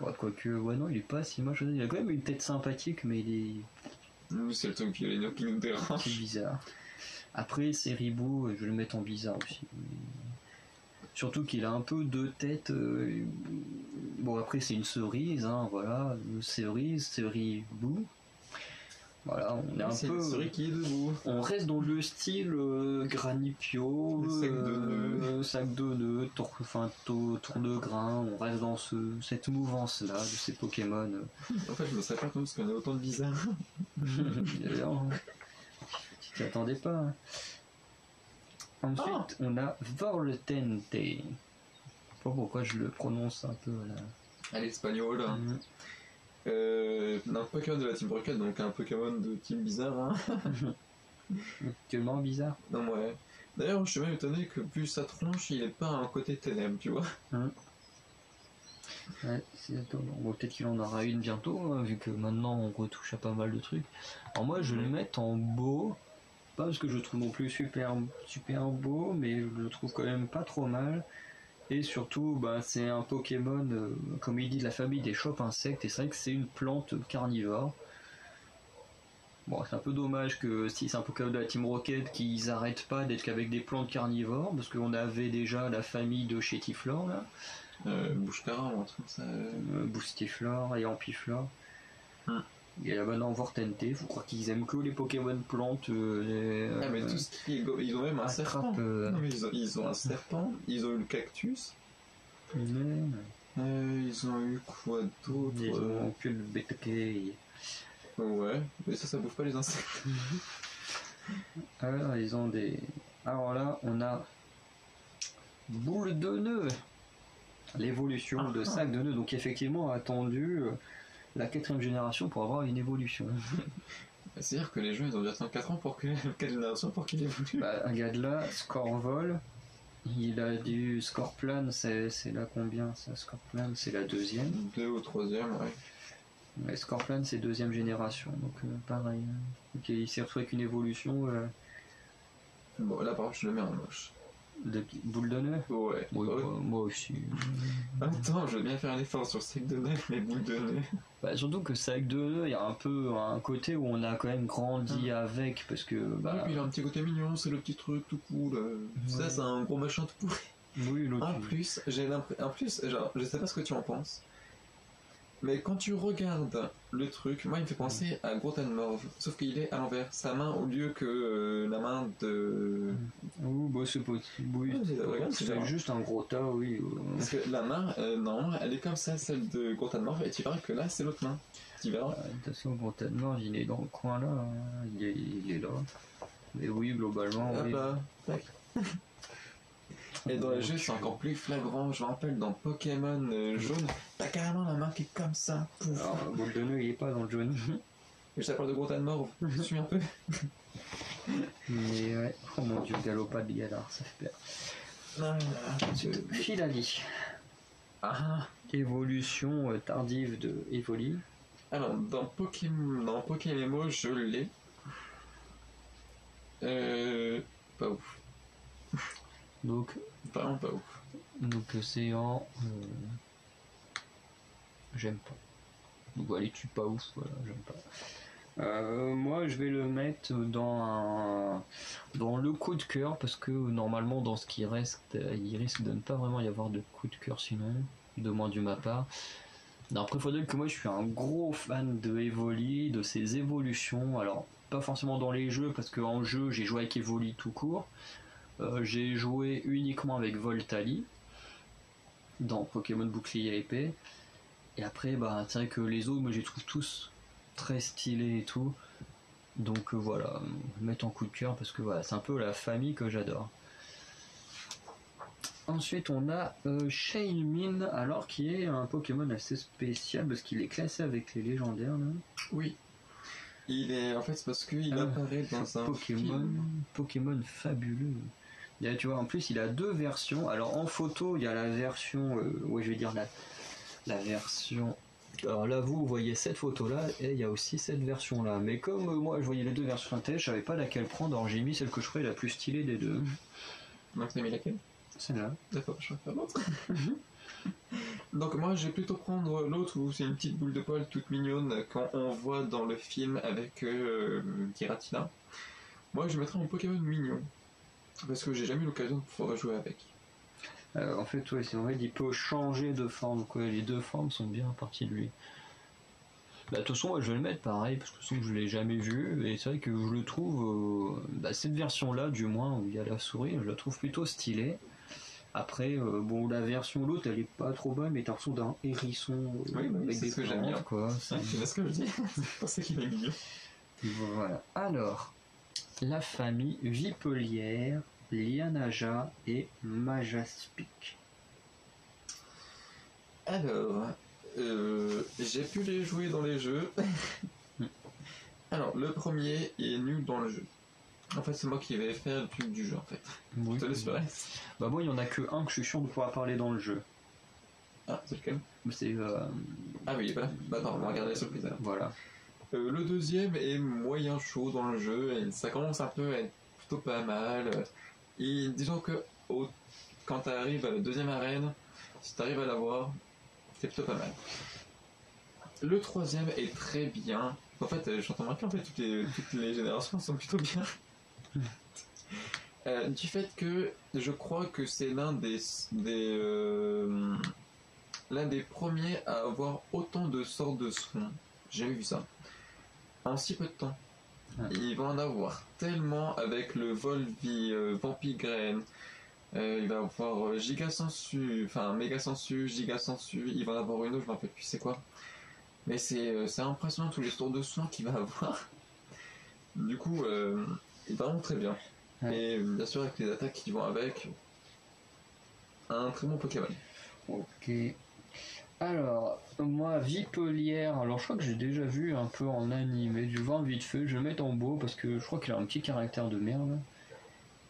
Ouais, quoique, ouais non, il est pas si moche. Il a quand même une tête sympathique, mais il est... C'est le truc violet qui nous dérange. C'est bizarre. Après, c'est Ribou, je vais le mettre en bizarre aussi. Surtout qu'il a un peu deux têtes. Bon, après, c'est une cerise, hein, voilà. Cerise, Ribou. Voilà, on est un C'est peu. une souris qui est debout. On reste dans le style Granipio, sac de nœuds, tour de grain. On reste dans cette mouvance-là de ces Pokémon. En fait, je me serais pas compte parce qu'on a autant de bizarres. D'ailleurs, tu t'y attendais pas. Hein. Ensuite, on a Vortente. Je sais pas pourquoi je le prononce un peu là. À l'espagnol. Un Pokémon de la Team Rocket, donc un Pokémon de Team Bizarre. Hein. Tellement bizarre. Non, ouais. D'ailleurs, je suis même étonné que vu sa tronche, il est pas un côté ténèbres, tu vois. Ouais, c'est étonnant. Bon, peut-être qu'il en aura une bientôt, hein, vu que maintenant on retouche à pas mal de trucs. Alors moi, je vais le mettre en beau. Pas parce que je le trouve non plus super beau, mais je le trouve quand même pas trop mal. Et surtout, bah, c'est un Pokémon, comme il dit, de la famille des chopes insectes, et c'est vrai que c'est une plante carnivore. Bon, c'est un peu dommage que si c'est un Pokémon de la Team Rocket qu'ils arrêtent pas d'être qu'avec des plantes carnivores, parce qu'on avait déjà la famille de Chétiflore là. Bouchcara ou un truc comme ça. Boostiflore et Ampiflore. Et là maintenant Vortente, faut croire qu'ils aiment que les Pokémon plantes. Mais tout ce qui est ils ont même un serpent. Non, mais ils ont un serpent, ils ont eu le cactus. Ils ont eu quoi d'autre? Ils ont que le BTK. Ouais, mais ça bouffe pas les insectes. Alors ils ont des. Alors là on a boule de nœud. L'évolution de sac de nœud, donc effectivement attendu la 4ème génération pour avoir une évolution. C'est-à-dire que les jeux ils ont dû attendre 4 ans pour que 4 générations pour qu'il évolue. Bah, regarde là, Scorvol, il a du Scorplan, c'est là combien ça? Scorplan c'est la 2ème. 2 ou 3ème, ouais. Mais Scorplan c'est 2ème génération, donc pareil. Ok, il s'est retrouvé avec une évolution. Bon là par contre je le mets en moche. De boule de nœud? Ouais. Oui, moi aussi. Attends, je veux bien faire un effort sur sac de nœud, mais boule de nœud. Bah, surtout que sac de nœud, il y a un peu un côté où on a quand même grandi avec, parce que. Bah... Oui, puis il a un petit côté mignon, c'est le petit truc tout cool. Ça, c'est un gros machin tout pourri. Oui, l'autre. En plus, genre, je sais pas ce que tu en penses. Mais quand tu regardes le truc, moi il me fait penser à Grotanmorph, sauf qu'il est à l'envers. Sa main au lieu que la main de. Bah c'est possible. Oui, c'est juste un gros tas, oui. Parce que la main, non, elle est comme ça, celle de Grotanmorph, et tu verras que là c'est l'autre main. Tu verras. De toute façon, Grotanmorph il est dans le coin là, hein. Il est là. Mais oui, globalement. Hop oui. là, tac. Et dans les jeux, c'est encore plus flagrant. Je me rappelle dans Pokémon jaune, t'as carrément la main qui est comme ça. Pouf. Alors, boule de nœud, il est pas dans le jaune. Mais ça parle de Grotanmorph, je suis un peu. Mais ouais, oh mon dieu, Galopade de Galar, ça fait peur. Filali. Évolution tardive de Evoli. Alors, dans Pokémon, je l'ai. Pas ouf. Donc, vraiment pas ouf. Donc c'est en... j'aime pas. Donc allez, tu pas ouf, voilà, j'aime pas. Moi je vais le mettre dans le coup de cœur, parce que normalement dans ce qui reste, il risque de ne pas vraiment y avoir de coup de cœur sinon, de moins de ma part. Après il faut dire que moi je suis un gros fan de Evoli, de ses évolutions, alors pas forcément dans les jeux, parce qu'en jeu j'ai joué avec Evoli tout court. J'ai joué uniquement avec Voltali dans Pokémon Bouclier épée, et après bah c'est vrai que les autres moi je les trouve tous très stylés et tout, donc voilà, mettre en coup de cœur parce que voilà, c'est un peu la famille que j'adore. Ensuite on a Shailmin, alors qui est un Pokémon assez spécial parce qu'il est classé avec les légendaires là. Oui. Il est en fait c'est parce qu'il apparaît dans un Pokémon fabuleux. Là, tu vois, en plus il a deux versions. Alors en photo il y a la version, je vais dire la version. Alors là vous voyez cette photo là et il y a aussi cette version là. Mais comme moi je voyais les deux versions télé, je savais pas laquelle prendre. Alors j'ai mis celle que je trouvais la plus stylée des deux. Donc t'as mis laquelle? Celle-là. D'accord, je vais faire l'autre. Donc moi je vais plutôt prendre l'autre où c'est une petite boule de poil toute mignonne quand on voit dans le film avec Giratina. Moi, je mettrais un Pokémon mignon. Parce que j'ai jamais eu l'occasion de pouvoir jouer avec. En fait, ouais, c'est vrai, il peut changer de forme, quoi. Les deux formes sont bien parties de lui. Bah, de toute façon, moi, je vais le mettre pareil, parce que je l'ai jamais vu, et c'est vrai que je le trouve, cette version-là, du moins, où il y a la souris, je la trouve plutôt stylée. Après, bon, la version l'autre, elle est pas trop bonne, mais t'as l'impression d'un hérisson Oui, avec c'est des ce que j'aime bien. plantes, quoi. C'est ce que je dis. C'est pour ça qu'il est mignon. Voilà. Alors, la famille Vipelière, Lianaja et Majaspic. Alors, j'ai pu les jouer dans les jeux. Alors, le premier est nul dans le jeu. En fait, c'est moi qui vais faire le truc du jeu, en fait. Oui. Je te laisse le reste. Bah moi, il y en a que un que je suis sûr de pouvoir parler dans le jeu. Ah, c'est lequel? C'est Ah oui, voilà. Bah non, on va regarder la surprise alors. voilà. Le deuxième est moyen chaud dans le jeu, et ça commence un peu à être plutôt pas mal. Et disons que quand tu arrives à la deuxième arène, si tu arrives à l'avoir, c'est plutôt pas mal. Le troisième est très bien. En fait, je suis en train de remarquer, en fait, toutes les générations sont plutôt bien. Du fait que je crois que c'est l'un des premiers à avoir autant de sortes de soins. J'ai vu ça. En si peu de temps. Il va en avoir tellement avec le Volvi, Vampigraine. Il va avoir Giga Sensu, enfin Méga Sensu, Giga Sensu. Il va en avoir une autre, je me rappelle plus c'est quoi. Mais c'est impressionnant tous les tours de soins qu'il va avoir. Du coup, il est vraiment très bien. Ouais. Et bien sûr, avec les attaques qui vont avec, un très bon Pokémon. Ok. Alors, moi, Vipelière, alors je crois que j'ai déjà vu un peu en animé, du vent vite fait, je vais le mettre en beau parce que je crois qu'il a un petit caractère de merde,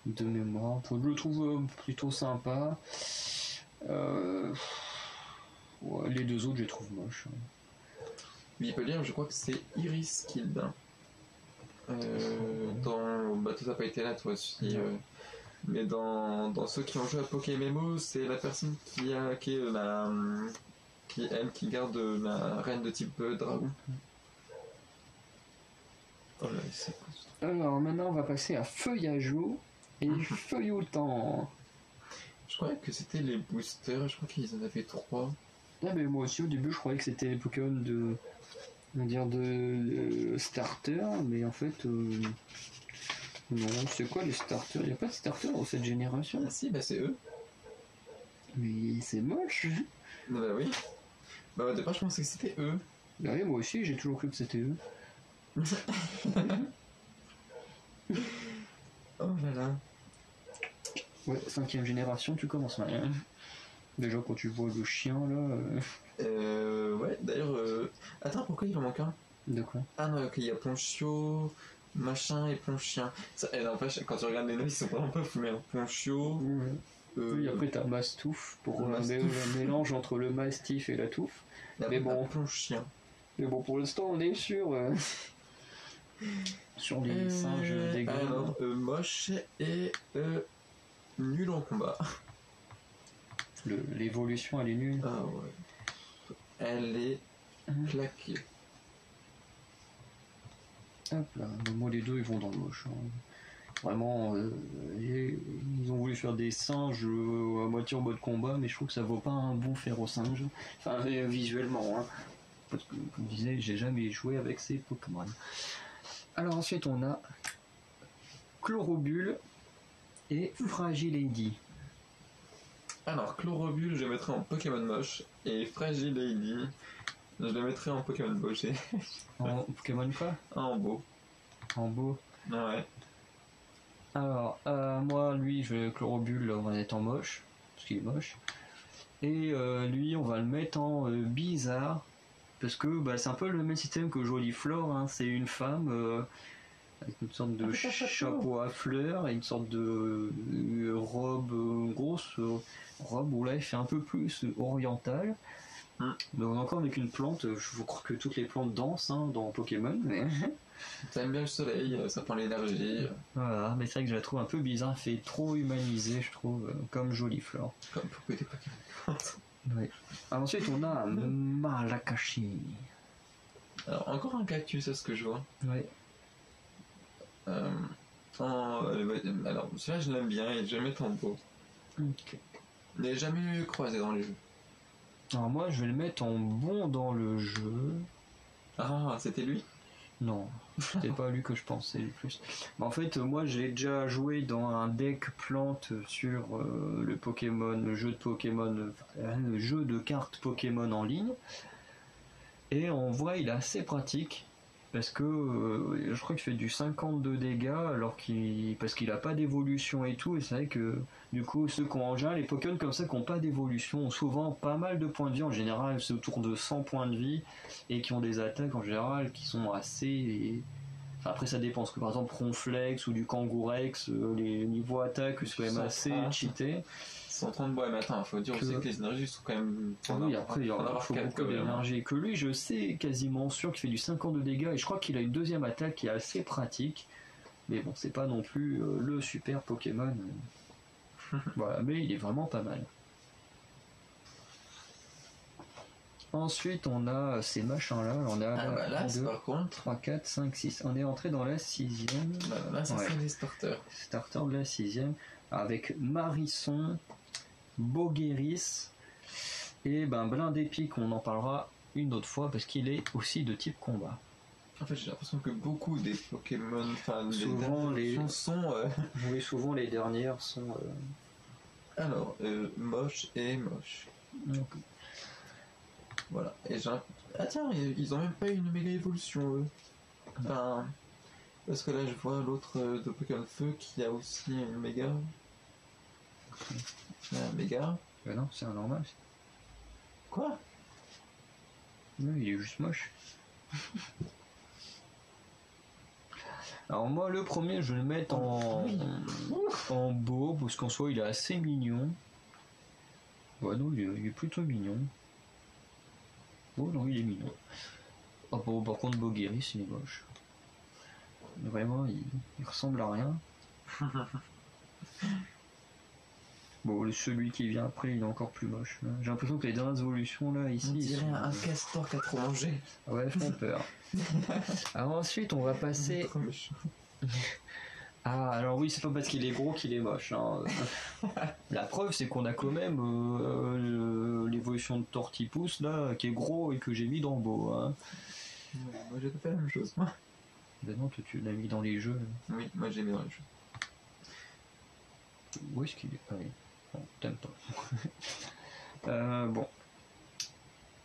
de mémoire. Je le trouve plutôt sympa. Ouais, les deux autres, je les trouve moches. Vipelière, je crois que c'est Iris Kid. Bah, toi, t'as pas été là, toi aussi. Mais dans ceux qui ont joué à Pokémon, c'est la personne qui qui garde la reine de type dragon. Oh là, c'est quoi ça? Alors, maintenant, on va passer à Feuillageau et Feuilloutant. Je croyais que c'était les boosters, je crois qu'ils en avaient 3. Ah, mais moi aussi, au début, je croyais que c'était les Pokémon de. On va dire de starter, mais en fait. Non, c'est quoi les starters? Il n'y a pas de starter dans cette génération. Ah si, bah c'est eux. Mais c'est moche. Bah oui. Bah au départ, je pensais que c'était eux. Bah oui, moi aussi, j'ai toujours cru que c'était eux. Oh là là. Ouais, 5ème génération, tu commences mal. Hein. Déjà, quand tu vois le chien, là... Ouais, d'ailleurs... Attends, pourquoi il en manque un? De quoi? Ah non, ok, il y a Ponchio, machin et Ponchien. Ça, n'empêche, quand tu regardes les noms, ils sont vraiment pas fumés. Hein. Ponchio... Ouais. Oui, après t'as Mastouf pour un mélange entre le Mastiff et la touffe. Mais bon, Ponchien. Mais bon, pour l'instant, on est sur les singes dégueux. Alors, moche et nul en combat. L'évolution, elle est nulle. Ah ouais. Elle est claquée. Hop là, moi les deux ils vont dans le moche. Hein. Vraiment, ils ont voulu faire des singes à moitié en mode combat, mais je trouve que ça vaut pas un bon féro-singe. Enfin, visuellement, hein. Parce que, comme je disais, j'ai jamais joué avec ces Pokémon. Alors ensuite, on a Chlorobule et Fragilady. Alors, Chlorobule, je le mettrai en Pokémon moche, et Fragilady, je le mettrai en Pokémon beau. En Pokémon quoi? En beau. En beau. Ouais. Alors, moi, lui, Chlorobule, on va le mettre en moche, parce qu'il est moche. Et lui, on va le mettre en bizarre, parce que c'est un peu le même système que Joliflore, hein. C'est une femme avec une sorte de chapeau à fleurs et une sorte de robe, grosse robe où là, il fait un peu plus oriental. Donc encore avec une plante, je crois que toutes les plantes dansent hein, dans Pokémon. Mais... T'aimes bien le soleil, ça prend l'énergie. Voilà, mais c'est vrai que je la trouve un peu bizarre, fait trop humanisé, je trouve, comme Joliflore. Comme beaucoup des Pokémon. Oui. Alors, ensuite, on a Malakashi. Alors, encore un cactus, c'est ce que je vois. Oui. Alors, celui-là, je l'aime bien, et je vais le mettre en beau. Ok. Il n'est jamais eu croisé dans les jeux. Alors moi, je vais le mettre en bon dans le jeu. Ah, c'était lui? Non, c'était pas lui que je pensais le plus. Mais en fait, moi, j'ai déjà joué dans un deck plante sur le Pokémon, le jeu de Pokémon, le jeu de cartes Pokémon en ligne. Et en vrai, il est assez pratique. Parce que je crois qu'il fait du 52 dégâts parce qu'il a pas d'évolution et tout. Et c'est vrai que du coup, ceux qui ont en général les Pokémon comme ça qui n'ont pas d'évolution ont souvent pas mal de points de vie. En général, c'est autour de 100 points de vie et qui ont des attaques en général qui sont assez. Enfin, après, ça dépend. Parce que par exemple, Ronflex ou du Kangourex, les niveaux attaque c'est quand même assez cheaté. 130 bois matin, il faut dire aussi que les énergies sont quand même. Oui, après, il faut beaucoup d'énergie. Que lui, je sais quasiment sûr qu'il fait du 50 de dégâts et je crois qu'il a une deuxième attaque qui est assez pratique. Mais bon, c'est pas non plus le super Pokémon. Voilà, mais il est vraiment pas mal. Ensuite, on a ces machins-là. On a là, 2, par contre 3, 4, 5, 6. On est entré dans la 6ème. Là, ça serait les starters. Starter de la 6ème. Avec Marisson, Bogueris et Blindépic, on en parlera une autre fois parce qu'il est aussi de type combat. En fait, j'ai l'impression que beaucoup des Pokémon, souvent les sont. Oui, souvent les dernières sont. Alors, moche et moche. Donc... Voilà. Et ah tiens, ils ont même pas une méga évolution eux. Enfin, parce que là, je vois l'autre de Pokémon Feu qui a aussi une méga. Un méga. Non, c'est un normal. Quoi? Non, il est juste moche. Alors moi, le premier, je vais le mettre en beau, parce qu'en soi, il est assez mignon. Ouais, non, il est plutôt mignon. Oh non, il est mignon. Oh, bon, par contre, Bogueris, il est moche. Vraiment, il ressemble à rien. Bon, celui qui vient après, il est encore plus moche. J'ai l'impression que les dernières évolutions, là, ici... On dirait un castor qui a trop mangé. Ouais, je prends peur. Alors ensuite, on va passer... Ah, alors oui, c'est pas parce qu'il est gros qu'il est moche. Hein. La preuve, c'est qu'on a quand même l'évolution de Tortipousse, là, qui est gros et que j'ai mis dans Beau. Hein. Moi, j'ai fait la même chose. Ben non, tu l'as mis dans les jeux. Oui, moi j'ai mis dans les jeux. Où est-ce qu'il est? Ah oui. Bon, t'aimes pas. Bon.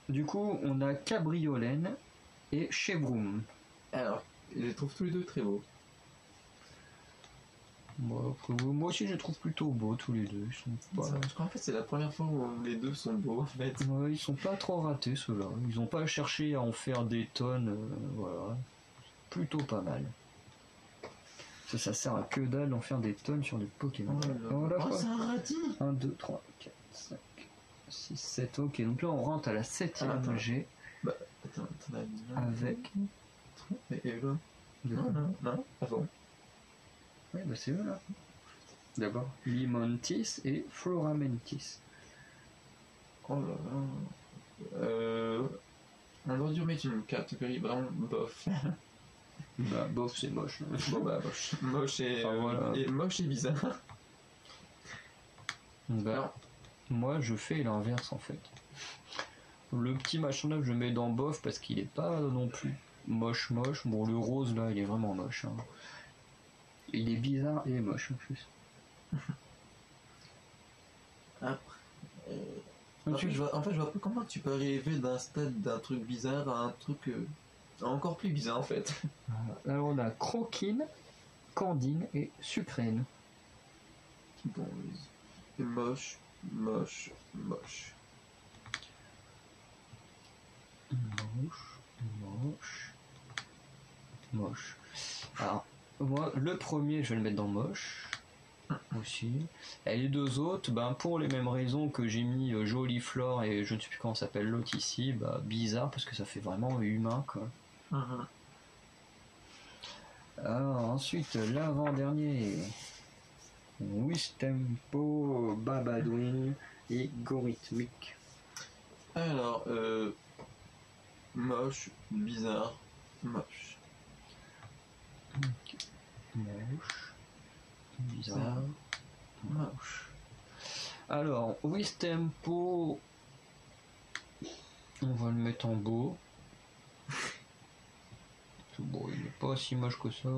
Du coup, on a Cabriolène et Chevroum. Alors, je les trouve tous les deux très beaux. Moi aussi, je les trouve plutôt beaux tous les deux. Ils sont pas... Je crois en fait c'est la première fois où les deux sont beaux en fait. Ouais, ils sont pas trop ratés ceux-là. Ils ont pas cherché à en faire des tonnes. Voilà. Plutôt pas mal. Ça sert à que dalle d'en faire des tonnes sur les Pokémon. Oh, c'est un radis! 1, 2, 3, 4, 5, 6, 7. Ok, donc là on rentre à la 7ème G. Bah, attends, avec. Et là? Non, ah bon. Ouais, bah c'est eux là. D'abord Limontis et Floramentis. Oh là là. On aurait dû mettre une catégorie vraiment bof. Bah, bof, c'est moche. Bon, bah, moche. Moche et, voilà. Et moche et bizarre. Bah, alors, moi, je fais l'inverse en fait. Le petit machin là, je le mets dans bof parce qu'il est pas non plus moche. Bon, le rose là, il est vraiment moche. Hein. Il est bizarre et moche en plus. Après. Je vois pas comment tu peux arriver d'un stade d'un truc bizarre à un truc encore plus bizarre en fait. Alors on a Croquine, Candine et Sucrène. Bon, moche. Moche. Alors, moi, le premier, je vais le mettre dans moche. Aussi. Et les deux autres, pour les mêmes raisons que j'ai mis Joliflore et je ne sais plus comment s'appelle l'autre ici, bizarre parce que ça fait vraiment humain quoi. Alors ensuite l'avant-dernier, Wistempo, Babadouin et Gorithmique. Alors moche, bizarre, moche. bizarre. Moche. Alors, Wistempo, on va le mettre en beau. Bon, il n'est pas si moche que ça.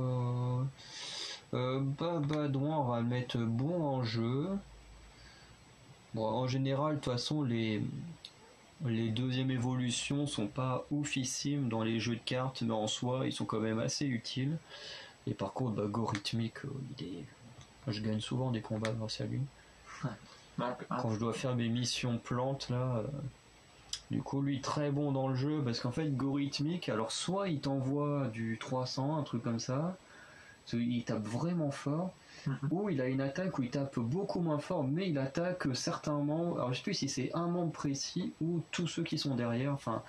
Babadouin, on va le mettre bon en jeu. Bon, en général, de toute façon, les deuxièmes évolutions sont pas oufissimes dans les jeux de cartes, mais en soi, ils sont quand même assez utiles. Et par contre, Gorithmique, je gagne souvent des combats grâce à lui. Quand je dois faire mes missions plantes, là, du coup, lui, très bon dans le jeu, parce qu'en fait, Gorithmique, alors soit il t'envoie du 300, un truc comme ça, il tape vraiment fort, ou il a une attaque où il tape beaucoup moins fort, mais il attaque certains membres, alors je sais plus si c'est un membre précis, ou tous ceux qui sont derrière, enfin,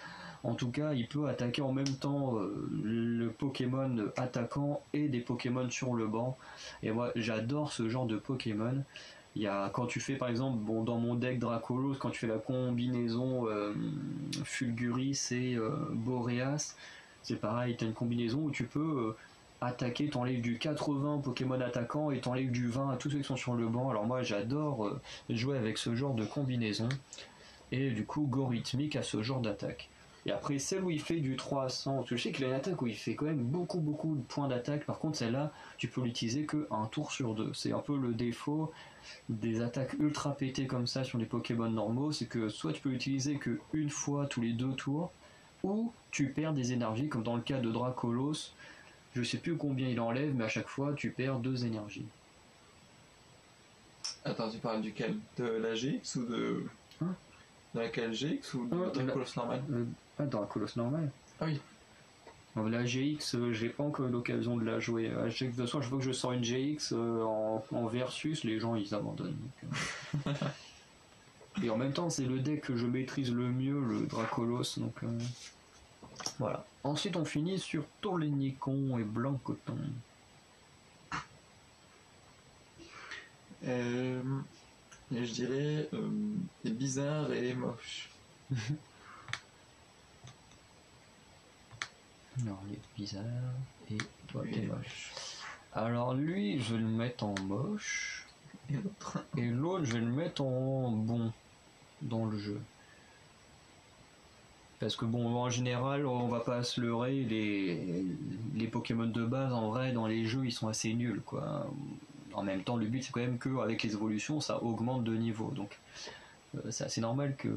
en tout cas, il peut attaquer en même temps le Pokémon attaquant et des Pokémon sur le banc, et moi, j'adore ce genre de Pokémon. Il y a, quand tu fais par exemple, bon, dans mon deck Dracolos, quand tu fais la combinaison Fulguris et Boreas, c'est pareil, tu as une combinaison où tu peux attaquer, t'enlèves du 80 Pokémon attaquant et t'enlèves du 20 à tous ceux qui sont sur le banc. Alors moi j'adore jouer avec ce genre de combinaison, et du coup Gorithmique a ce genre d'attaque. Et après celle où il fait du 300, parce que je sais qu'il a une attaque où il fait quand même beaucoup de points d'attaque, par contre celle-là tu peux l'utiliser que un tour sur deux. C'est un peu le défaut des attaques ultra pétées comme ça sur les Pokémon normaux, c'est que soit tu peux l'utiliser que une fois tous les 2 tours, ou tu perds des énergies, comme dans le cas de Dracolos, je sais plus combien il enlève, mais à chaque fois tu perds 2 énergies. Attends, tu parles duquel? De la GX ou de... de laquelle GX ou de Dracolos normal? Dracolos normal. Ah oui. La GX, j'ai pas encore eu l'occasion de la jouer. De toute façon, je vois que je sors une GX en versus, les gens ils abandonnent. Donc, et en même temps, c'est le deck que je maîtrise le mieux, le Dracolos. Donc voilà. Ensuite, on finit sur Tourlénicon et Blancoton. Je dirais bizarre et moche. Alors, il est bizarre et toi t'es moche. Alors lui, je vais le mettre en moche. Et l'autre, je vais le mettre en bon dans le jeu. Parce que bon, en général, on va pas se leurrer, les Pokémon de base, en vrai, dans les jeux, ils sont assez nuls, quoi. En même temps, le but, c'est quand même qu'avec les évolutions, ça augmente de niveau. Donc, c'est assez normal que...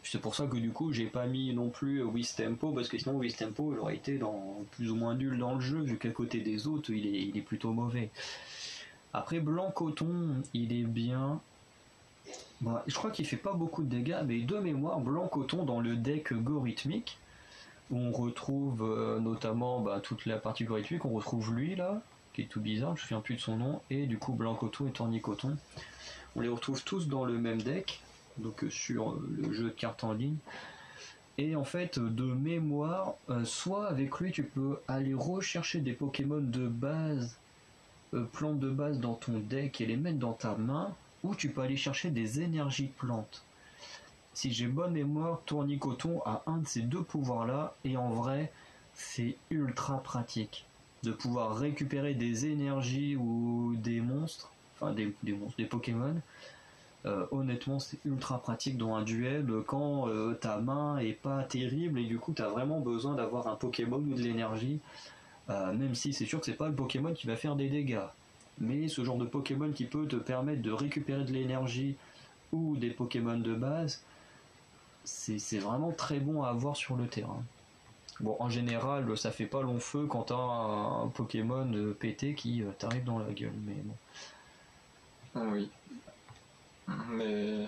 C'est pour ça que du coup, j'ai pas mis non plus Wistempo, parce que sinon, Wistempo, il aurait été plus ou moins nul dans le jeu, vu qu'à côté des autres, il est plutôt mauvais. Après, Blancoton, il est bien... Bon, je crois qu'il fait pas beaucoup de dégâts, mais de mémoire, Blancoton dans le deck Gorithmique, où on retrouve notamment toute la partie Gorithmique, on retrouve lui là, qui est tout bizarre, je me souviens plus de son nom, et du coup Blancoton et Tournicoton. On les retrouve tous dans le même deck, donc sur le jeu de cartes en ligne. Et en fait, de mémoire, soit avec lui tu peux aller rechercher des Pokémon de base, plantes de base dans ton deck et les mettre dans ta main, ou tu peux aller chercher des énergies plantes. Si j'ai bonne mémoire, Tournicoton a un de ces deux pouvoirs-là, et en vrai, c'est ultra pratique de pouvoir récupérer des énergies ou des monstres, enfin des monstres, des Pokémon. Honnêtement, c'est ultra pratique dans un duel quand ta main est pas terrible et du coup, tu as vraiment besoin d'avoir un Pokémon ou de l'énergie, même si c'est sûr que c'est pas le Pokémon qui va faire des dégâts. Mais ce genre de Pokémon qui peut te permettre de récupérer de l'énergie ou des Pokémon de base, c'est vraiment très bon à avoir sur le terrain. Bon, en général, ça fait pas long feu quand t'as un Pokémon pété qui t'arrive dans la gueule, mais bon. Oui. Mais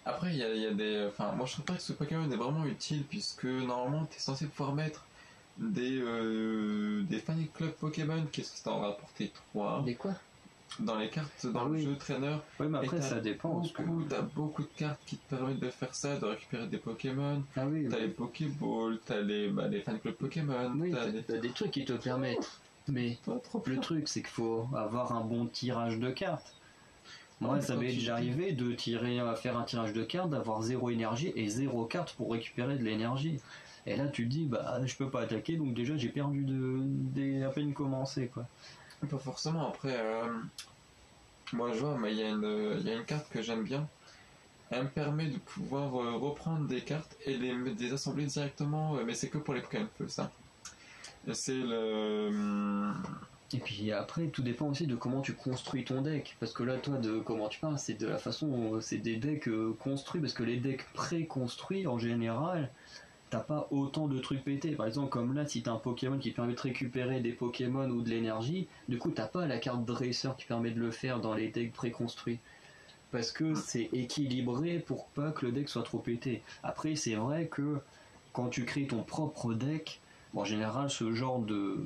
après, il y a des... Enfin, moi je trouve pas que ce Pokémon est vraiment utile, puisque normalement t'es censé pouvoir mettre des fan club Pokémon. Qu'est-ce que ça t'en rapporté 3 Des quoi? dans les cartes dans le jeu traîneur. Oui, mais après ça dépend. T'as beaucoup de cartes qui te permettent de faire ça, de récupérer des Pokémon. Ah oui. T'as les Pokéballs, t'as les fan club Pokémon. Oui, t'as des trucs qui te permettent. Mais le truc, c'est qu'il faut avoir un bon tirage de cartes. Moi, ça m'est déjà arrivé de faire un tirage de cartes, d'avoir 0 énergie et 0 carte pour récupérer de l'énergie. Et là, tu te dis, je peux pas attaquer, donc déjà j'ai perdu à peine commencé, quoi. Pas forcément. Après, Moi je vois, mais il y a une carte que j'aime bien. Elle me permet de pouvoir reprendre des cartes et les assembler directement, mais c'est que pour les Pokémon Feu, ça. Et c'est le... Et puis après, tout dépend aussi de comment tu construis ton deck. Parce que là, toi, de comment tu parles, c'est de la façon, c'est des decks construits. Parce que les decks pré-construits, en général, t'as pas autant de trucs pétés. Par exemple, comme là, si t'as un Pokémon qui permet de récupérer des Pokémon ou de l'énergie, du coup, t'as pas la carte dresseur qui permet de le faire dans les decks pré-construits. Parce que c'est équilibré pour pas que le deck soit trop pété. Après, c'est vrai que quand tu crées ton propre deck, bon, en général, ce genre de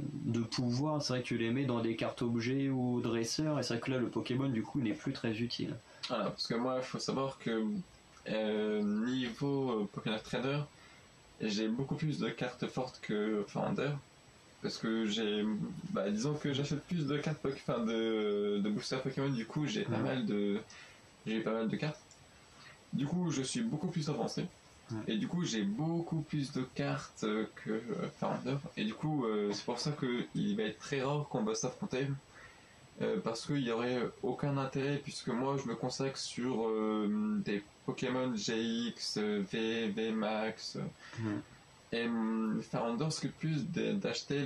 pouvoir, c'est vrai que tu les mets dans des cartes objets ou dresseurs, et c'est vrai que là, le Pokémon, du coup, n'est plus très utile. Voilà, parce que moi, il faut savoir que niveau Pokémon Trader, j'ai beaucoup plus de cartes fortes que Founder. Parce que disons que j'achète plus de cartes enfin de booster Pokémon, du coup j'ai pas mal de cartes. Du coup je suis beaucoup plus avancé. Et du coup j'ai beaucoup plus de cartes que Founder. Et du coup c'est pour ça qu'il va être très rare qu'on va s'affronter. Parce qu'il n'y aurait aucun intérêt puisque moi je me consacre sur des Pokémon GX, V Max. Et faire en dehors que plus d'acheter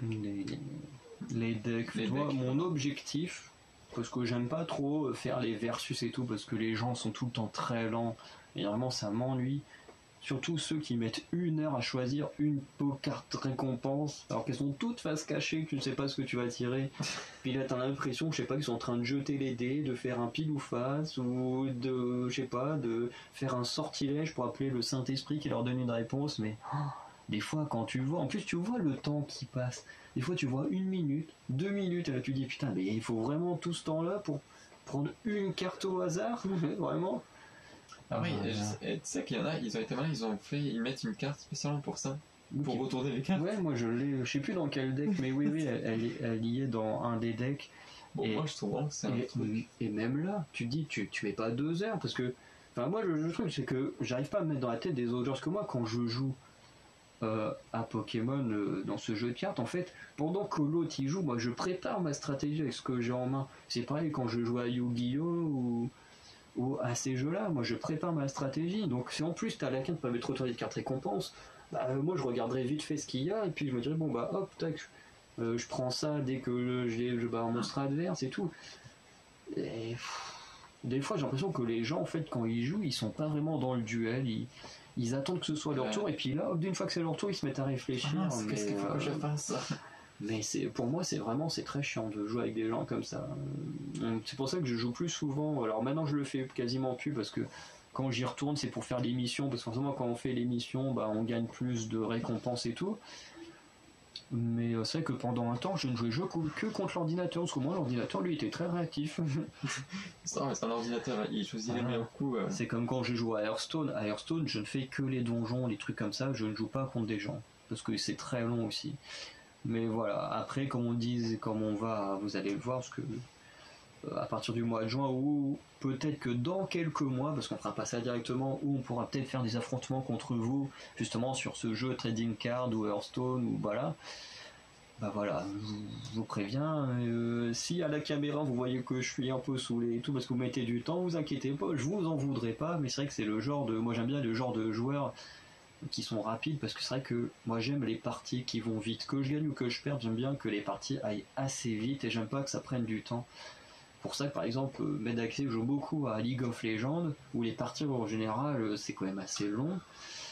les decks. Mon objectif, parce que j'aime pas trop faire les versus et tout, parce que les gens sont tout le temps très lents, et vraiment ça m'ennuie. Surtout ceux qui mettent 1 heure à choisir une carte récompense, alors qu'elles sont toutes face cachée, que tu ne sais pas ce que tu vas tirer. Puis là, t'as l'impression, je sais pas, qu'ils sont en train de jeter les dés, de faire un pile ou face, ou de, je sais pas, de faire un sortilège pour appeler le Saint-Esprit qui leur donne une réponse. Mais des fois, quand tu vois, en plus, tu vois le temps qui passe. Des fois, tu vois 1 minute, 2 minutes, et là, tu dis putain, mais il faut vraiment tout ce temps-là pour prendre une carte au hasard, vraiment. Ah oui, tu sais qu'il y en a, ils ont été malins, ils mettent une carte spécialement pour ça, pour retourner les cartes. Ouais, moi je l'ai, je sais plus dans quel deck, mais oui, elle y est dans un des decks. Bon, moi je trouve que c'est un truc. Et même là, tu te dis, tu es pas 2 heures, parce que, enfin moi le truc c'est que j'arrive pas à me mettre dans la tête des autres joueurs, parce que moi quand je joue à Pokémon dans ce jeu de cartes, en fait, pendant que l'autre y joue, moi je prépare ma stratégie avec ce que j'ai en main. C'est pareil quand je joue à Yu-Gi-Oh! Ou à ces jeux-là, moi je prépare ma stratégie. Donc si en plus t'as la carte qui permet de retourner de carte récompense, moi je regarderai vite fait ce qu'il y a et puis je me dirais bon bah hop tac, je prends ça dès que je bats un monstre adverse et tout. Et des fois j'ai l'impression que les gens en fait quand ils jouent ils sont pas vraiment dans le duel, ils attendent que ce soit leur tour et puis là hop, d'une fois que c'est leur tour ils se mettent à réfléchir. Qu'est-ce qu'il faut que je fasse? Mais pour moi c'est très chiant de jouer avec des gens comme ça. C'est pour ça que je joue plus souvent. Alors maintenant je le fais quasiment plus parce que quand j'y retourne c'est pour faire l'émission, parce que forcément quand on fait l'émission on gagne plus de récompenses et tout. Mais c'est vrai que pendant un temps je ne jouais que contre l'ordinateur, parce que moi l'ordinateur lui était très réactif. C'est un ordinateur, il choisit les meilleurs coups. C'est comme quand je joue à Hearthstone. À Hearthstone je ne fais que les donjons, les trucs comme ça, je ne joue pas contre des gens parce que c'est très long aussi. Mais voilà, après comme on va, vous allez le voir, parce que à partir du mois de juin, ou peut-être que dans quelques mois, parce qu'on fera pas ça directement, ou on pourra peut-être faire des affrontements contre vous, justement sur ce jeu Trading Card ou Hearthstone, ou voilà. Bah voilà, je vous préviens, si à la caméra vous voyez que je suis un peu saoulé et tout, parce que vous mettez du temps, vous inquiétez pas, je vous en voudrais pas, mais c'est vrai que c'est le genre de... Moi j'aime bien le genre de joueurs qui sont rapides, parce que c'est vrai que moi j'aime les parties qui vont vite, que je gagne ou que je perde, j'aime bien que les parties aillent assez vite et j'aime pas que ça prenne du temps. Pour ça que par exemple Medaxé joue beaucoup à League of Legends où les parties en général c'est quand même assez long,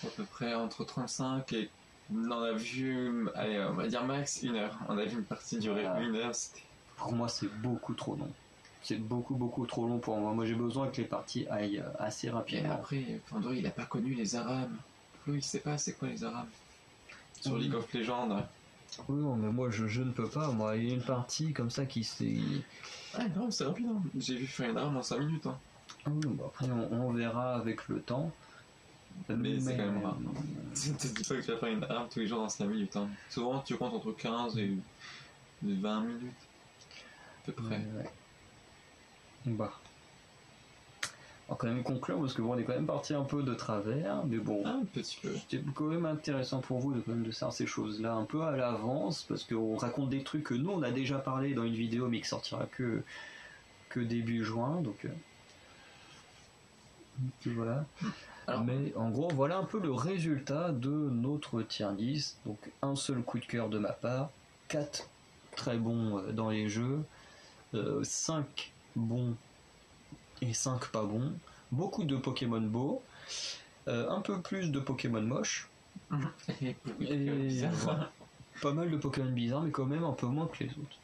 à peu près entre 35 et on a vu, allez, on va dire max 1 heure, on a vu une partie durer 1 heure. Pour moi c'est beaucoup trop long. C'est beaucoup trop long pour moi. Moi j'ai besoin que les parties aillent assez rapidement. Et après, Fandor il a pas connu les Arabes. Il sait pas c'est quoi les Arabes sur League of Legends. Oui, non, mais moi je ne peux pas. Moi, il y a une partie comme ça qui s'est. Ah non, c'est rapide. Hein. J'ai vu faire une arme en 5 minutes. Hein. Ah oui, bah après on verra avec le temps. Mais c'est quand même rare. Tu te dis pas que tu vas faire une arme tous les jours dans 5 minutes. Hein. Souvent tu comptes entre 15 et 20 minutes. À peu près. Ouais. Bah. On va quand même conclure parce que bon, on est quand même parti un peu de travers, mais bon, un petit peu. C'était quand même intéressant pour vous de quand même de savoir ces choses-là un peu à l'avance, parce qu'on raconte des trucs que nous on a déjà parlé dans une vidéo mais qui sortira que que début juin, donc voilà. Alors, mais en gros, voilà un peu le résultat de notre tier list. Donc un seul coup de cœur de ma part, 4 très bons dans les jeux, 5 bons et 5 pas bons, beaucoup de Pokémon beaux, un peu plus de Pokémon moches, et voilà. Pas mal de Pokémon bizarres, mais quand même un peu moins que les autres.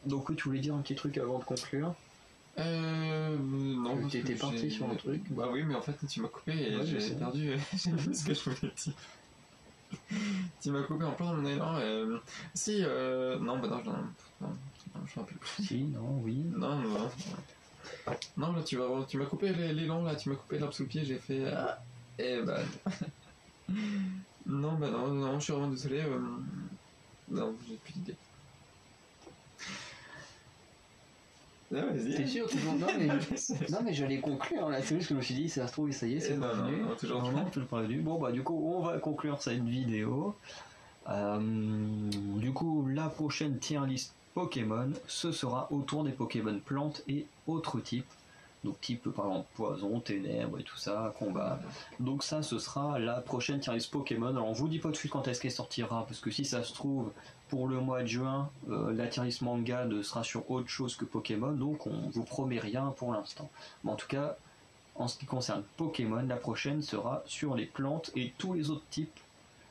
Donc oui, tu voulais dire un petit truc avant de conclure? Non. Tu étais parti sur un truc. Bah oui, mais en fait, tu m'as coupé et Ouais, j'ai perdu j'ai vu ce que je voulais dire. Tu m'as coupé en plein dans mon élan. Si, non, bah non, je me rappelle plus. Si, non, oui. Non. Non, là, tu m'as coupé l'élan, là, tu m'as coupé l'arbre sous le pied, j'ai fait. Ah, et bah. Non, bah non, je suis vraiment désolé. Non, j'ai plus d'idée. Ah, vas-y. T'es sûr, toujours non, mais j'allais conclure là, c'est juste que je me suis dit, ça se trouve, ça y est, c'est revenu. Non, toujours pas revenu. Bon, bah, du coup, on va conclure cette vidéo. Du coup, la prochaine tier list Pokémon, ce sera autour des Pokémon plantes et autres types. Donc, type par exemple poison, ténèbres et tout ça, combat. Donc, ça, ce sera la prochaine tier list Pokémon. Alors, on vous dit pas tout de suite quand est-ce qu'elle sortira, parce que si ça se trouve, pour le mois de juin, la tier list manga sera sur autre chose que Pokémon, donc on vous promet rien pour l'instant. Mais en tout cas, en ce qui concerne Pokémon, la prochaine sera sur les plantes et tous les autres types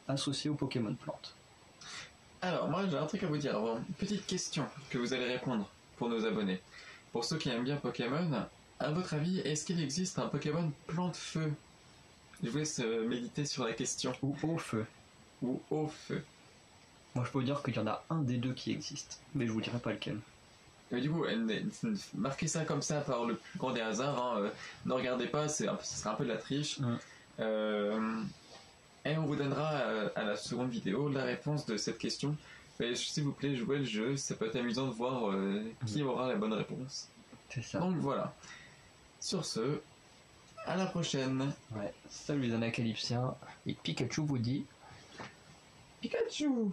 associés aux Pokémon plantes. Alors, moi j'ai un truc à vous dire. Bon, petite question que vous allez répondre pour nos abonnés. Pour ceux qui aiment bien Pokémon, à votre avis, est-ce qu'il existe un Pokémon plante-feu? Je vous laisse méditer sur la question. Ou au feu. Ou au feu. Moi je peux vous dire qu'il y en a un des deux qui existe, mais je vous dirai pas lequel. Mais du coup, marquez ça comme ça par le plus grand des hasards. Hein, ne regardez pas, ce sera un peu de la triche. Et on vous donnera à la seconde vidéo la réponse de cette question. Mais s'il vous plaît, jouez le jeu, ça peut être amusant de voir qui aura la bonne réponse. C'est ça. Donc voilà. Sur ce, à la prochaine. Ouais. Salut les anacalypsiens, et Pikachu vous dit... Pikachu!